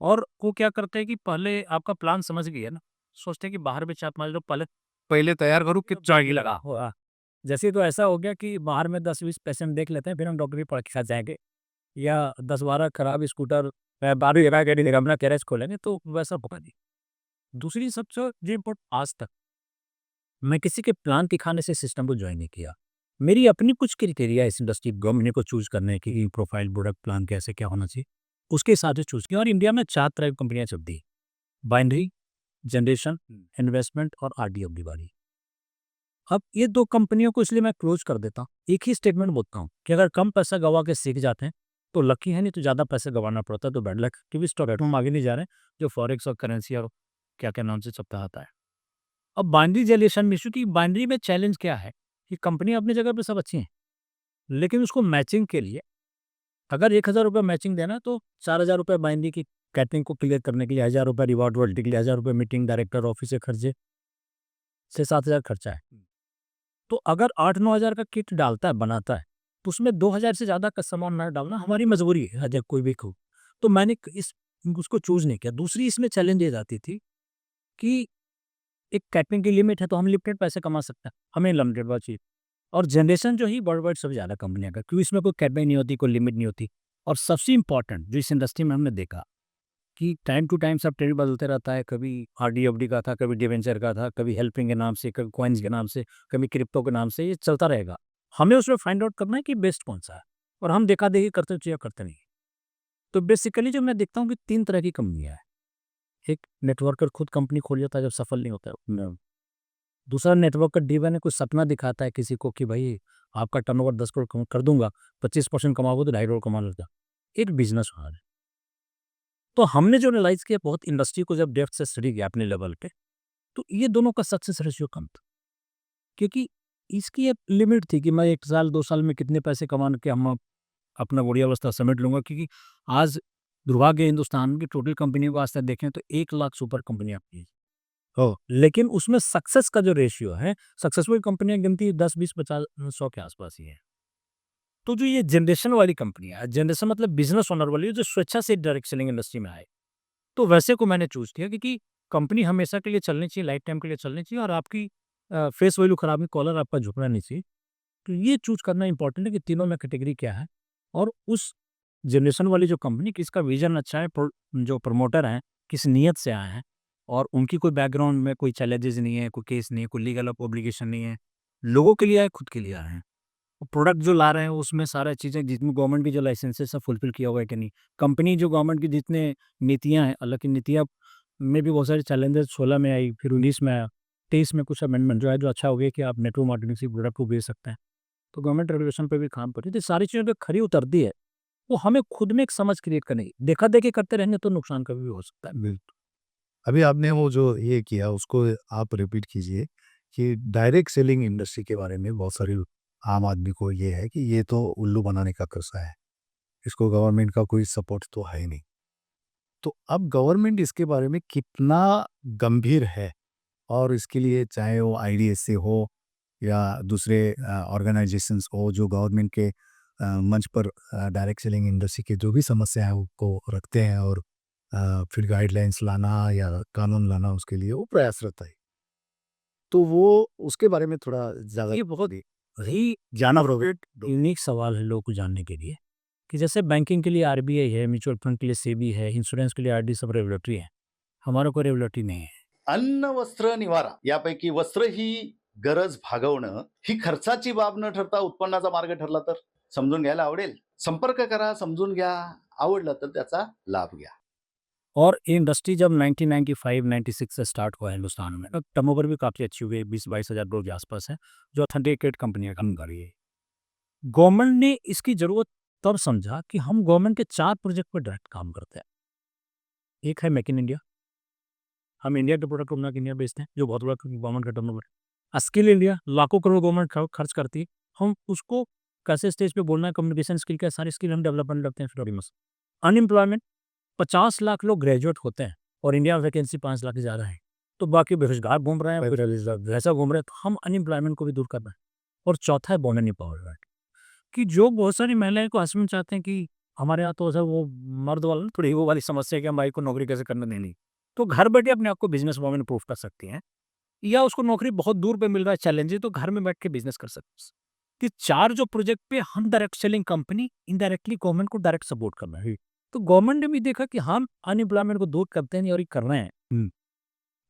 और वो क्या करते हैं कि पहले आपका प्लान समझ गए है ना, सोचते हैं कि बाहर में छाप मार लो, पहले पहले तैयार करो कि चाहिए लगा हो जैसे ही तो ऐसा हो गया कि बाहर में 10-20 पेशेंट देख लेते हैं, फिर हम डॉक्टर की परीक्षा जाएँगे या 10-12 खराब स्कूटर 12 जगह गाड़ी लेकर अपना गैरेज खोलेंगे, तो वैसा होगा नहीं। दूसरी सबसे जो इम्पोर्टेंट आज तक मैं किसी के प्लान दिखाने से सिस्टम को जॉइन नहीं किया। मेरी अपनी कुछ क्राइटेरिया है इस इंडस्ट्री गवर्नमेंट को चूज़ करने की प्रोफाइल, प्रोडक्ट प्लान कैसे क्या होना चाहिए। उसके हिसाब से चूज किया। और इंडिया में 4 तरह की कंपनियां चलती है, बाइनरी, जनरेशन, इन्वेस्टमेंट और आरडीएफडी वाली। अब ये 2 कंपनियों को इसलिए मैं क्लोज कर देता हूँ। एक ही स्टेटमेंट बोलता हूँ कि अगर कम पैसा गवा के सीख जाते हैं तो लकी है, नहीं तो ज़्यादा पैसे गंवाना पड़ता है तो बैड लक। क्योंकि स्टॉक हम आगे नहीं जा रहे हैं, जो फॉरेक्स और करेंसी और क्या-क्या नाम से चलता आता है। अब बाइनरी जनरेशन में इश्यू, कि बाइनरी में चैलेंज क्या है कि कंपनी अपनी जगह पे सब अच्छी हैं, लेकिन उसको मैचिंग के लिए अगर 1000 रुपये मैचिंग देना है तो 4000 रुपये बाइनरी की कैटरिंग को क्लियर करने के लिए, 1000 रुपये रिवॉर्ड वॉल्टी के लिए, 1000 रुपये मीटिंग डायरेक्टर ऑफिस से खर्चे, 6-7 हज़ार खर्चा है। तो अगर 8-9 हज़ार का किट डालता है, बनाता है, तो उसमें 2000 से ज़्यादा का सामान ना डालना हमारी मजबूरी है, अगर कोई भी हो। तो मैंने उसको चूज नहीं किया। दूसरी इसमें चैलेंज ये जाती थी कि एक कैटरिंग की लिमिट है, तो हम लिमिटेड पैसे कमा सकते हैं, हमें लिमिटेड बात चाहिए। और जनरेशन जो ही वर्ल्ड वाइड सबसे ज़्यादा कंपनियां का, क्योंकि इसमें कोई कैटरिंग नहीं होती, कोई लिमिट नहीं होती। और सबसे इंपॉर्टेंट जो इस इंडस्ट्री में हमने देखा कि टाइम टू टाइम सब ट्रेंड बदलते रहता है। कभी आरडीएफडी का था, कभी डिवेंचर का था, कभी हेल्पिंग के नाम से, कभी कॉइन्स के नाम से, कभी क्रिप्टो के नाम से, ये चलता रहेगा। हमें उसमें फाइंड आउट करना है कि बेस्ट कौन सा है, और हम देखा देखी करते चाहिए, करते नहीं। तो बेसिकली जो मैं देखता हूँ कि 3 तरह की कंपनियां हैं। एक नेटवर्कर खुद कंपनी खोल लेता है जब सफल नहीं होता है। दूसरा नेटवर्कर ड्रिवन है, कुछ सपना दिखाता है किसी को कि भाई आपका टर्नओवर 10 करोड़ कर दूंगा, 25% कमाओगे तो 2.5 करोड़ कमा लेगा। एक बिजनेस है। तो हमने जो रियलाइज किया बहुत इंडस्ट्री को जब डेप्थ से स्टडी किया अपने लेवल पे, तो ये दोनों का सक्सेस रेशियो कम था। क्योंकि इसकी एक लिमिट थी कि मैं 1 साल 2 साल में कितने पैसे कमा के हम अपना बुढ़िया अवस्था समेट लूंगा। क्योंकि आज दुर्भाग्य हिंदुस्तान की टोटल कंपनियों को आज तक देखें तो 1 लाख सुपर कंपनियां अपनी हो, लेकिन उसमें सक्सेस का जो रेशियो है, सक्सेसफुल कंपनियां गिनती 10, 20, 50, 100 के आसपास ही है। तो जो ये जनरेशन वाली कंपनियां, जनरेशन मतलब बिजनेस ओनर वाली, जो स्वेच्छा से डायरेक्ट सेलिंग इंडस्ट्री में आए, तो वैसे को मैंने चूज़ किया। क्योंकि कंपनी हमेशा के लिए चलनी चाहिए, लाइफ टाइम के लिए चलनी चाहिए, और आपकी फेस वैल्यू खराब नहीं, कॉलर आपका झुकना नहीं चाहिए। तो ये चूज़ करना इंपॉर्टेंट है कि तीनों में कैटेगरी क्या है, और उस जनरेशन वाली जो कंपनी किसका विजन अच्छा है, जो प्रमोटर हैं किस नीयत से आए हैं, और उनकी कोई बैकग्राउंड में कोई चैलेंजेस नहीं है, कोई केस नहीं है, कोई लीगल ऑब्लिगेशन नहीं है, लोगों के लिए आए, खुद के लिए आए हैं। प्रोडक्ट जो ला रहे हैं उसमें सारा चीज़ें जितनी गवर्नमेंट की जो लाइसेंसेस सब फुलफिल किया हुआ है कि नहीं, कंपनी जो गवर्नमेंट की जितने नीतियां हैं, हालांकि नीतियां में भी बहुत सारे चैलेंजेस 16 में आई, फिर 19 में आया, 23 में कुछ अमेंडमेंट जो है, जो अच्छा हो गया कि आप नेटवर्क मार्केटिंग से प्रोडक्ट को बेच सकते हैं। तो गवर्नमेंट रेगुलेशन पे भी काम कर रही थी, सारी चीज़ें जो खरी उतरती है वो हमें खुद में एक समझ क्रिएट करनी, देखा देखी करते रहेंगे तो नुकसान कभी भी हो सकता है। बिल्कुल। अभी आपने वो जो ये किया उसको आप रिपीट कीजिए कि डायरेक्ट सेलिंग इंडस्ट्री के बारे में बहुत सारे आम आदमी को ये है कि ये तो उल्लू बनाने का किस्सा है, इसको गवर्नमेंट का कोई सपोर्ट तो है ही नहीं। तो अब गवर्नमेंट इसके बारे में कितना गंभीर है, और इसके लिए चाहे वो आईडीएसए हो या दूसरे ऑर्गेनाइजेशंस हो जो गवर्नमेंट के मंच पर डायरेक्ट सेलिंग इंडस्ट्री के जो भी समस्या है को रखते हैं, और फिर गाइडलाइंस लाना या कानून लाना उसके लिए वो प्रयासरत है। तो वो उसके बारे में थोड़ा ज़्यादा ये बहुत ही जाना प्रोवेट यूनिक सवाल है लोगों को जानने के लिए, कि जैसे बैंकिंग के लिए आरबीआई है, म्यूचुअल फंड के लिए सेबी है, इंश्योरेंस के लिए आरडी, सब रेगुलेटरी है। हमारा कोई रेगुलेटरी नहीं है। अन्न वस्त्र निवारा यापैकी वस्त्र ही गरज भागवणं ही खर्चाची बाब न ठरता उत्पन्नाचा मार्ग ठरला तर समजून घ्यायला आवडेल. संपर्क करा, समजून घ्या, आवडलं तर त्याचा लाभ घ्या. और ये इंडस्ट्री जब 1995-96 से स्टार्ट हुआ है हिंदुस्तान में, तो टर्नओवर भी काफ़ी अच्छी हुई है, 20-22 हज़ार करोड़ के आसपास है, जो ऑथेंटिकेट कंपनियां काम कर रही है। गवर्नमेंट ने इसकी ज़रूरत तब समझा कि हम गवर्नमेंट के 4 प्रोजेक्ट पर डायरेक्ट काम करते हैं। एक है मेक इन इंडिया, हम इंडिया के प्रोडक्ट को बना के इंडिया बेचते हैं, जो बहुत बड़ा गवर्नमेंट का टर्नओवर है। स्किल इंडिया, लाखों करोड़ गवर्नमेंट खर्च करती है, हम उसको कैसे स्टेज पे बोलना है, कम्युनिकेशन स्किल, क्या सारी स्किल हम डेवलपमेंट करते हैं फ्री में। अनएम्प्लॉयमेंट, 50 लाख लोग ग्रेजुएट होते हैं और इंडिया में वैकेंसी 5 लाख से ज़्यादा है, तो बाकी बेरोजगार घूम रहे हैं, वैसा घूम रहे हैं, तो हम अनएम्प्लॉयमेंट को भी दूर कर रहे हैं। और चौथा है वुमेन एम्पावरमेंट, कि जो बहुत सारी महिलाएं को हस्बैंड चाहते हैं कि हमारे यहाँ तो सर वो मर्द वाला ना, थोड़ी वो वाली समस्या है कि हम भाई को नौकरी कैसे करने देनी, तो घर बैठे अपने आप को बिजनेस वुमेन प्रूफ कर सकती हैं, या उसको नौकरी बहुत दूर पे मिल रहा है, चैलेंज है, तो घर में बैठ के बिजनेस कर सकते हैं। कि 4 जो प्रोजेक्ट पे हम direct selling company indirectly government को डायरेक्ट सपोर्ट कर रहे हैं। तो गवर्नमेंट ने भी देखा कि हम अनएम्प्लॉयमेंट को दूर करते हैं और ये कर रहे हैं।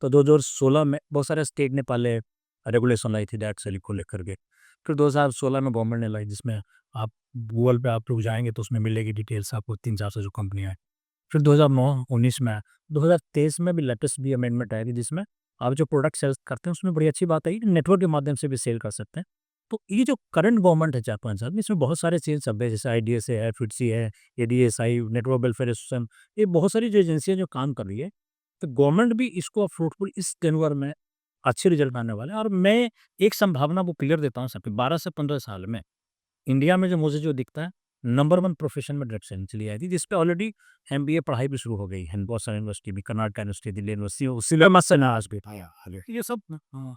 तो 2016 में बहुत सारे स्टेट ने पहले रेगुलेशन लाई थी डायरेक्ट सेलिंग को लेकर के। फिर 2016 में गवर्नमेंट ने लाई, जिसमें आप गूगल पे आप लोग जाएंगे तो उसमें मिलेगी डिटेल्स आपको, 300-400 जो कंपनियां हैं। फिर 2009-19 में आया। 2023 में भी लेटेस्ट भी अमेंडमेंट आया कि जिसमें आप जो प्रोडक्ट सेल्स करते हैं उसमें बड़ी अच्छी बात आई कि नेटवर्क के माध्यम से भी सेल कर सकते हैं। तो ये जो करंट गवर्नमेंट है 4-5 साल में, इसमें बहुत सारे चेंज सब है, जैसे आईडीएसए है, फिटसी है, एडीएसआई, नेटवर्क वेलफेयर एसोसिएशन, ये बहुत सारी जो एजेंसियाँ जो काम कर रही है, तो गवर्नमेंट भी इसको फ्रूटफुल इस टेन्योर में अच्छे रिजल्ट आने वाले हैं। और मैं एक संभावना वो क्लियर देता हूँ सबको, 12 से 15 साल में इंडिया में जो मुझे जो दिखता है, नंबर 1 प्रोफेशन में ड्रग सेलिंग चली आई थी, जिस पे ऑलरेडी एमबीए पढ़ाई भी शुरू हो गई है बहुत सारी यूनिवर्सिटी में, Karnataka university, Delhi university, syllabus से नाराज भी था यार, ये सब ना, हाँ।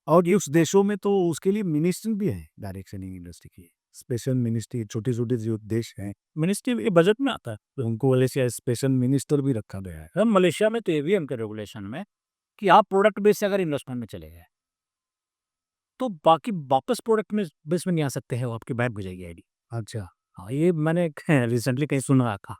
और ये उस देशों में तो उसके लिए मिनिस्ट्री भी है डायरेक्ट सेलिंग इंडस्ट्री की, स्पेशल मिनिस्ट्री, छोटे-छोटे जो देश हैं, मिनिस्ट्री ये बजट में आता है। तो उनको मलेशिया स्पेशल मिनिस्टर भी रखा गया है। हम मलेशिया में तो ये भी है उनके रेगुलेशन में कि आप प्रोडक्ट बेस से अगर इन्वेस्टमेंट में चले गए, तो बाकी वापस प्रोडक्ट में बेस में नहीं आ सकते हैं, वो आपकी बैन हो जाएगी आईडी। अच्छा, हाँ, ये मैंने रिसेंटली कहीं सुना था।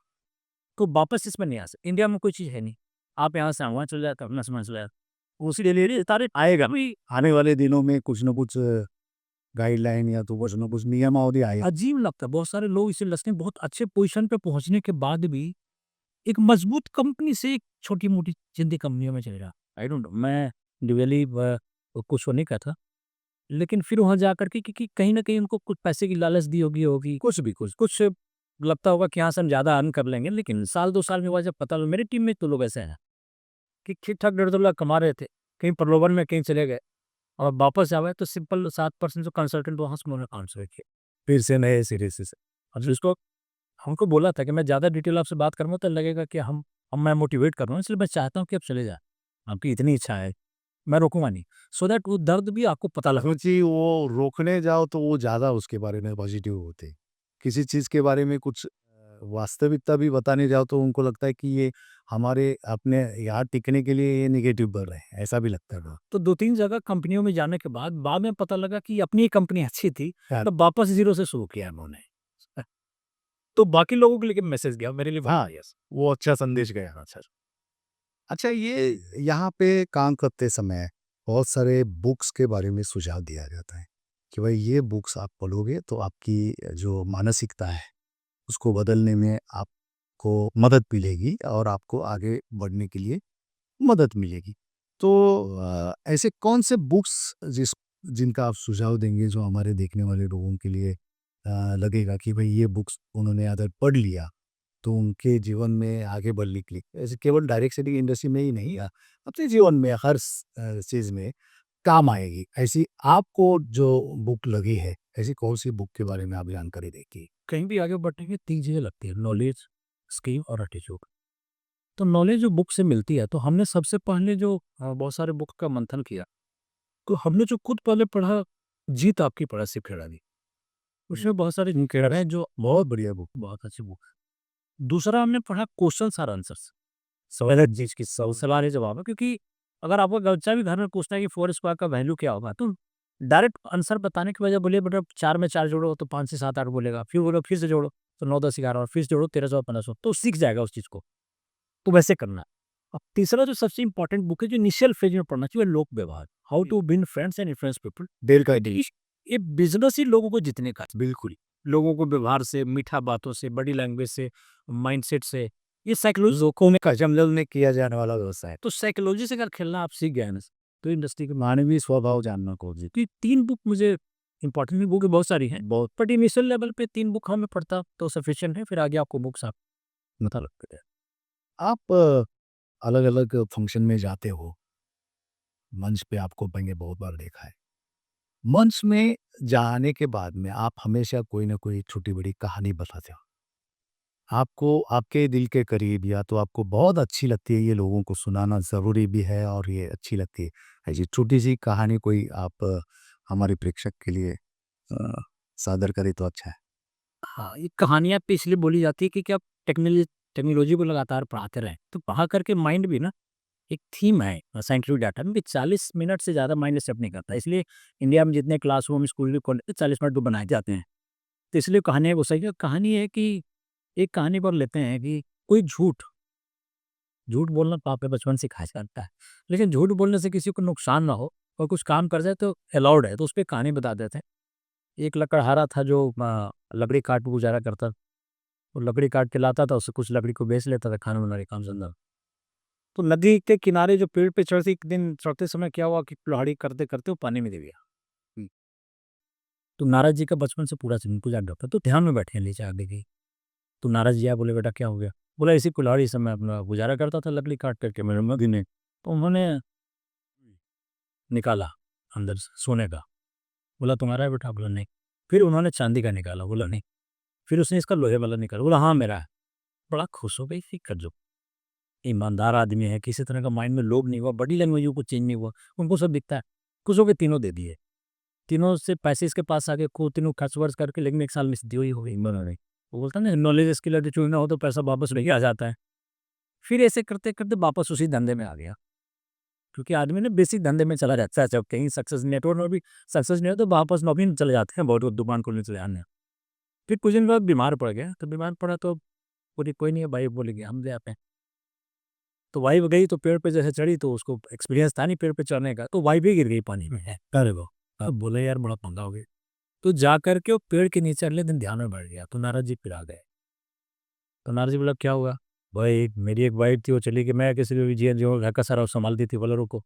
तो वापस इसमें नहीं आ सकते। इंडिया में कोई चीज़ है नहीं। आप यहाँ से वहाँ चले जाते, अपना सामान चले जाते। उसी डिलीवरी तारे आएगा भी। आने वाले दिनों में कुछ न कुछ गाइडलाइन या तो कुछ न कुछ नियमावली आएगा। अजीब लगता है, बहुत सारे लोग इसे लगते हैं बहुत अच्छे पोजीशन पे पहुँचने के बाद भी एक मजबूत कंपनी से एक छोटी-मोटी जिंदी कंपनियों में चले रहा। आई डोंट नो, मैं रियली कुछ वो नहीं कहता। लेकिन फिर वहाँ जाकर के क्योंकि कहीं न कहीं उनको कुछ पैसे की लालच दी होगी, कुछ भी कुछ लगता होगा कि यहाँ से हम ज़्यादा अर्न कर लेंगे, लेकिन साल 2 साल में बाद जब पता लगा, मेरी टीम में तो लोग ऐसे हैं कि ठीक-ठाक 1.5-2 लाख कमा रहे थे, कहीं प्रलोभन में कहीं चले गए और वापस आए तो सिंपल 7% जो कंसल्टेंट वहाँ से उन्होंने काम शुरू किया। फिर से नए सिरे से। और जिसको हमको बोला था कि मैं ज़्यादा डिटेल आपसे बात करूँगा तो लगेगा कि हम मैं मोटिवेट कर रहा हूँ, इसलिए मैं चाहता हूँ कि आप चले जाएँ। आपकी इतनी इच्छा है, मैं रोकूँगा नहीं, सो दैट वो दर्द भी आपको पता लगे। क्योंकि वो रोकने जाओ तो वो ज़्यादा उसके बारे में पॉजिटिव होते हैं। किसी चीज़ के बारे में कुछ वास्तविकता भी बताने जाओ तो उनको लगता है कि ये हमारे अपने यहाँ टिकने के लिए ये नेगेटिव बढ़ रहे हैं, ऐसा भी लगता है। तो 2-3 जगह कंपनियों में जाने के बाद में पता लगा कि अपनी ही कंपनी अच्छी थी, हाँ। तब वापस ज़ीरो से शुरू किया उन्होंने। तो बाकी लोगों के लिए मैसेज गया, मेरे लिए हाँ, यस, वो अच्छा संदेश गया। अच्छा। अच्छा, ये यहाँ पे काम करते समय बहुत सारे बुक्स के बारे में सुझाव दिया जाता है कि भाई ये बुक्स आप पढ़ोगे तो आपकी जो मानसिकता है उसको बदलने में आपको मदद मिलेगी और आपको आगे बढ़ने के लिए मदद मिलेगी। तो ऐसे कौन से बुक्स जिनका आप सुझाव देंगे जो हमारे देखने वाले लोगों के लिए लगेगा कि भाई ये बुक्स उन्होंने अगर पढ़ लिया तो उनके जीवन में आगे बढ़ने के लिए, ऐसे केवल डायरेक्ट सेलिंग इंडस्ट्री में ही नहीं, अपने जीवन में हर चीज़ में काम आएगी। ऐसी आपको जो बुक लगी है, ऐसी कौन सी बुक के बारे में आप जानकारी देंगे? कहीं भी आगे बढ़ने की 3 चीज़ें लगती है, नॉलेज, स्किल और एटीट्यूड। तो नॉलेज जो बुक से मिलती है, तो हमने सबसे पहले जो बहुत सारे बुक का मंथन किया, तो हमने जो खुद पहले पढ़ा, जीत आपकी पड़ा शिव खेड़ा की। उसमें बहुत सारे जिनके हैं जो बहुत बढ़िया बुक, बहुत अच्छी बुक है। दूसरा हमने पढ़ा क्वेश्चन्स और आंसर्स, सवाल चीज़ की सवाल जवाब है, क्योंकि अगर आपको बच्चा भी घर में पूछता है कि 4 स्क्वायर का वैल्यू क्या होगा, तो डायरेक्ट आंसर बताने की बजाय बोलिए बेटा 4 में 4 जोड़ो तो 5 से 7 8 बोलेगा, फिर बोलो फिर से जोड़ो तो 9 10 11 और फिर से जोड़ो 1300 1500, तो सीख जाएगा उस चीज़ को। तो वैसे करना है। अब तीसरा जो सबसे इम्पोर्टेंट बुक है जो इनिशियल फेज में पढ़ना चाहिए, लोक व्यवहार, how to win friends and influence people. Dale Carnegie. ये बिजनेस ही लोगों को जितने का है। बिल्कुल, लोगों को व्यवहार से, मीठा बातों से, बॉडी लैंग्वेज से, माइंडसेट से, ये साइकोलॉजी जोखों में जंगल में किया जाने वाला व्यवसाय है। तो साइकोलॉजी से अगर खेलना आप सीख गए ना, तो इंडस्ट्री के मानवीय स्वभाव जानना को जी। तो ये 3 बुक मुझे इम्पोर्टेंट बुक बहुत सारी हैं, बहुत, बट इनिशियल लेवल पे 3 बुक हमें पढ़ता तो सफिशिएंट है, फिर आगे आपको बुक्स आप पता लगता है। आप अलग-अलग फंक्शन में जाते हो, मंच पे आपको मैंने बहुत बार देखा है। मंच में जाने के बाद में आप हमेशा कोई ना कोई छोटी-बड़ी कहानी बताते हो। आपको आपके दिल के करीब या तो आपको बहुत अच्छी लगती है, ये लोगों को सुनाना ज़रूरी भी है और ये अच्छी लगती है। ऐसी छोटी-सी कहानी कोई आप हमारे प्रेक्षक के लिए अ, सादर करें तो अच्छा है। हाँ, ये कहानियाँ पे इसलिए बोली जाती है कि आप टेक्नोलॉजी को लगातार पढ़ाते रहें, तो पढ़ा करके माइंड भी ना एक थीम है साइंटिफिक डाटा में भी 40 मिनट से ज़्यादा माइंड एक्सेप्ट नहीं करता। इसलिए इंडिया में जितने क्लासरूम, स्कूल, कॉलेज 40 मिनट तो बनाए जाते हैं। तो इसलिए कहानियाँ वो सही है। कहानी है कि एक कहानी पर लेते हैं कि कोई झूठ झूठ बोलना पाप है, बचपन से सिखाया जाता है। लेकिन झूठ बोलने से किसी को नुकसान ना हो और कुछ काम कर जाए तो अलाउड है, तो उसपे कहानी बता देते हैं। एक लकड़हारा था जो लकड़ी काट के गुज़ारा करता। वो लकड़ी काट के लाता था, उससे कुछ लकड़ी को बेच लेता था, खाना बनाने का काम धंधा। तो नदी के किनारे जो पेड़ पे चढ़ती, एक दिन चढ़ते समय क्या हुआ कि कुल्हाड़ी करते-करते वो पानी में गिर गया। तो नारद जी का बचपन से पूरा स्विमिंग पूल याद रहता, तो ध्यान में बैठे हैं नीचे आगे गई। तो नारद जी आए, बोले बेटा क्या हो गया? बोला इसी कुल्हाड़ी से मैं अपना गुज़ारा करता था लकड़ी काट करके मेरे मम्मी ने। तो उन्होंने निकाला अंदर से सोने का। बोला तुम्हारा है बेटा? बोला नहीं। फिर उन्होंने चांदी का निकाला, बोला नहीं। फिर उसने इसका लोहे वाला निकाला, बोला हाँ मेरा है। बड़ा खुश हो गई थी कर जो ईमानदार आदमी है, किसी तरह का माइंड में लोभ नहीं हुआ, बॉडी लैंग्वेज को चेंज नहीं हुआ, उनको सब दिखता है। खुश हो के तीनों दे दिए। तीनों से पैसे इसके पास आ गए, खूब तीनों खर्च-वर्च करके, लेकिन 1 साल में सीधी हुई हो गई बना। वो बोलता है ना नॉलेज स्किल एटीट्यूड ना हो तो पैसा वापस नहीं आ जाता है। फिर ऐसे करते-करते वापस उसी धंधे में आ गया। क्योंकि आदमी ना बेसिक धंधे में चला जाता है, जब कहीं सक्सेस नेटवर्क में भी सक्सेस नहीं हो तो वापस नौकरी में चले जाते हैं, बहुत दुकान खोलने चले जाते हैं। फिर कुछ दिन बाद बीमार पड़ गया, तो बीमार पड़ा तो बोली कोई नहीं है भाई, बोलेगी हम ले आते हैं। तो वाइफ गई तो पेड़ पे जैसे चढ़ी तो उसको एक्सपीरियंस था नहीं पेड़ पे चढ़ने का, तो वाइफ भी गिर गई पानी में। अरे वो अब बोले यार बड़ा पंगा हो गया। तो जा करके वो पेड़ के नीचे अगले दिन ध्यान में बैठ गया, तो नारद जी फिर आ गए। तो नारद जी बोला क्या हुआ? भाई मेरी एक वाइफ थी वो चली गई, मैं किसी भी जी जो घर का सारा वो संभालती थी, बोला रुको।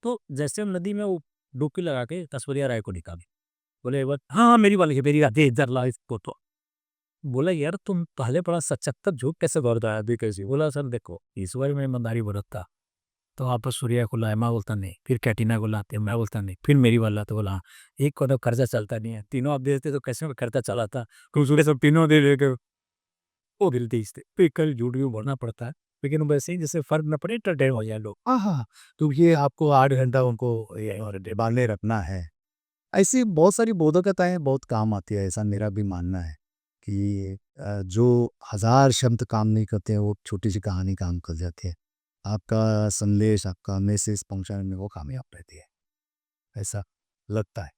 तो जैसे हम नदी में वो डुबकी लगा के तस्वीर राय को निकाली, बोले एक बार हाँ हाँ मेरी वाली है, मेरी आती है, इधर ला इसको। तो बोला यार तुम पहले बड़ा सचक्कर झूठ कैसे बोलता है अभी कैसी? बोला सर देखो ईश्वर में ईमानदारी बरतता। तो वापस सूर्या को लाया, मैं बोलता नहीं। फिर कैटिना को लाते, मैं बोलता नहीं। फिर मेरी वाला तो बोला हाँ, एक को तो खर्चा चलता नहीं है, तीनों आप दे देते तो कैसे में खर्चा चला था, क्यों सूर्य सब तीनों दे देके वो गिलती इससे फिर कल झूठ भी बोलना पड़ता है। लेकिन वैसे ही जैसे फर्क न पड़े एंटरटेन हो जाए लोग। हाँ, हाँ। तो ये आपको 8 घंटा उनको ये और बाँधे रखना है। ऐसी बहुत सारी बोधकताएँ बहुत काम आती है, ऐसा मेरा भी मानना है कि जो हज़ार शब्द काम नहीं करते हैं, वो छोटी-सी कहानी काम कर जाती है। आपका संदेश, आपका मैसेज पहुँचाने में वो कामयाब रहती है, ऐसा लगता है।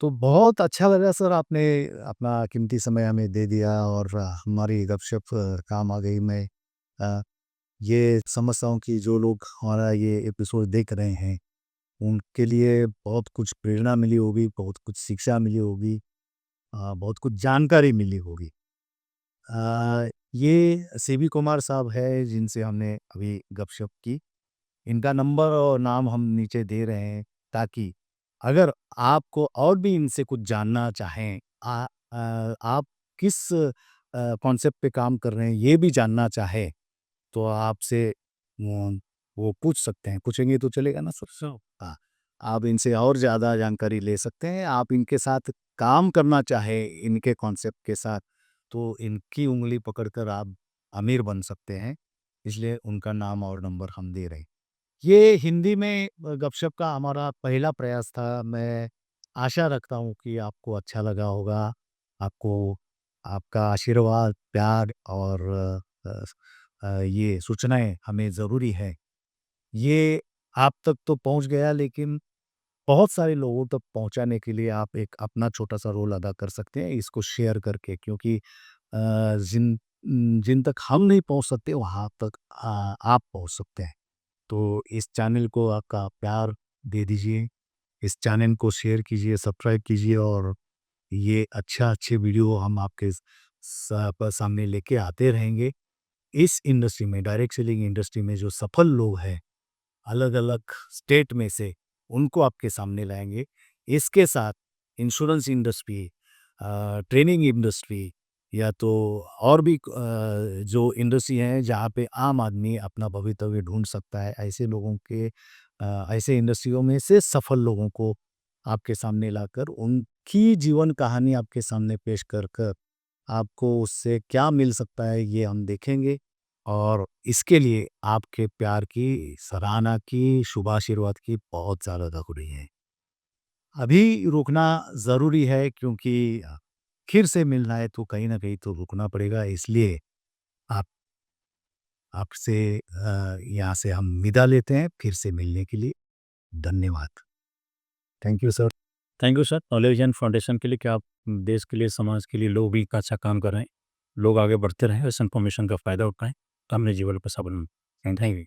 तो बहुत अच्छा लगा सर, आपने अपना कीमती समय हमें दे दिया और हमारी गपशप काम आ गई। मैं अ, ये समझता हूँ कि जो लोग हमारा ये एपिसोड देख रहे हैं, उनके लिए बहुत कुछ प्रेरणा मिली होगी, बहुत कुछ शिक्षा मिली होगी, बहुत कुछ जानकारी मिली होगी। ये सीवी कुमार साहब है जिनसे हमने अभी गपशप की। इनका नंबर और नाम हम नीचे दे रहे हैं ताकि अगर आपको और भी इनसे कुछ जानना चाहें, आप किस कॉन्सेप्ट पे काम कर रहे हैं ये भी जानना चाहें, तो आपसे वो पूछ सकते हैं। पूछेंगे तो चलेगा ना सर? हाँ, आप इनसे और ज़्यादा जानकारी ले सकते हैं। आप इनके साथ काम करना चाहें, इनके कॉन्सेप्ट के साथ, तो इनकी उँगली पकड़कर आप अमीर बन सकते हैं। इसलिए उनका नाम और नंबर हम दे रहे हैं। ये हिंदी में गपशप का हमारा पहला प्रयास था। मैं आशा रखता हूँ कि आपको अच्छा लगा होगा। आपको आपका आशीर्वाद, प्यार और ये सूचनाएँ हमें ज़रूरी है। ये आप तक तो पहुँच गया, लेकिन बहुत सारे लोगों तक पहुँचाने के लिए आप एक अपना छोटा-सा रोल अदा कर सकते हैं, इसको शेयर करके, क्योंकि जिन तक हम नहीं पहुँच सकते, वहाँ तक आप पहुँच सकते हैं। तो इस चैनल को आपका प्यार दे दीजिए, इस चैनल को शेयर कीजिए, सब्सक्राइब कीजिए और ये अच्छे वीडियो हम आपके सामने लेके आते रहेंगे। इस इंडस्ट्री में, डायरेक्ट सेलिंग इंडस्ट्री में जो सफल लोग हैं, अलग-अलग स्टेट में से, उनको आपके सामने लाएँगे। इसके साथ इंश्योरेंस इंडस्ट्री, ट्रेनिंग इंडस्ट्री या तो और भी जो इंडस्ट्री हैं जहाँ पे आम आदमी अपना भवितव्य ढूँढ सकता है, ऐसे लोगों के ऐसे इंडस्ट्रियों में से सफल लोगों को आपके सामने लाकर उनकी जीवन कहानी आपके सामने पेश कर कर आपको उससे क्या मिल सकता है ये हम देखेंगे और इसके लिए आपके प्यार की, सराहना की, शुभाशीर्वाद की बहुत ज़्यादा ज़रूरी है। अभी रुकना ज़रूरी है क्योंकि फिर से मिलना है तो कहीं न कहीं तो रुकना पड़ेगा, इसलिए आप आपसे यहाँ से हम विदा लेते हैं फिर से मिलने के लिए। धन्यवाद। Thank you sir. Thank you sir knowledge and foundation के लिए कि आप देश के लिए, समाज के लिए, लोग भी का अच्छा काम कर रहे हैं। लोग आगे बढ़ते रहें, इस इन्फॉर्मेशन का फ़ायदा उठाएँ, तो हमने जीवन को सफल थैंक यू।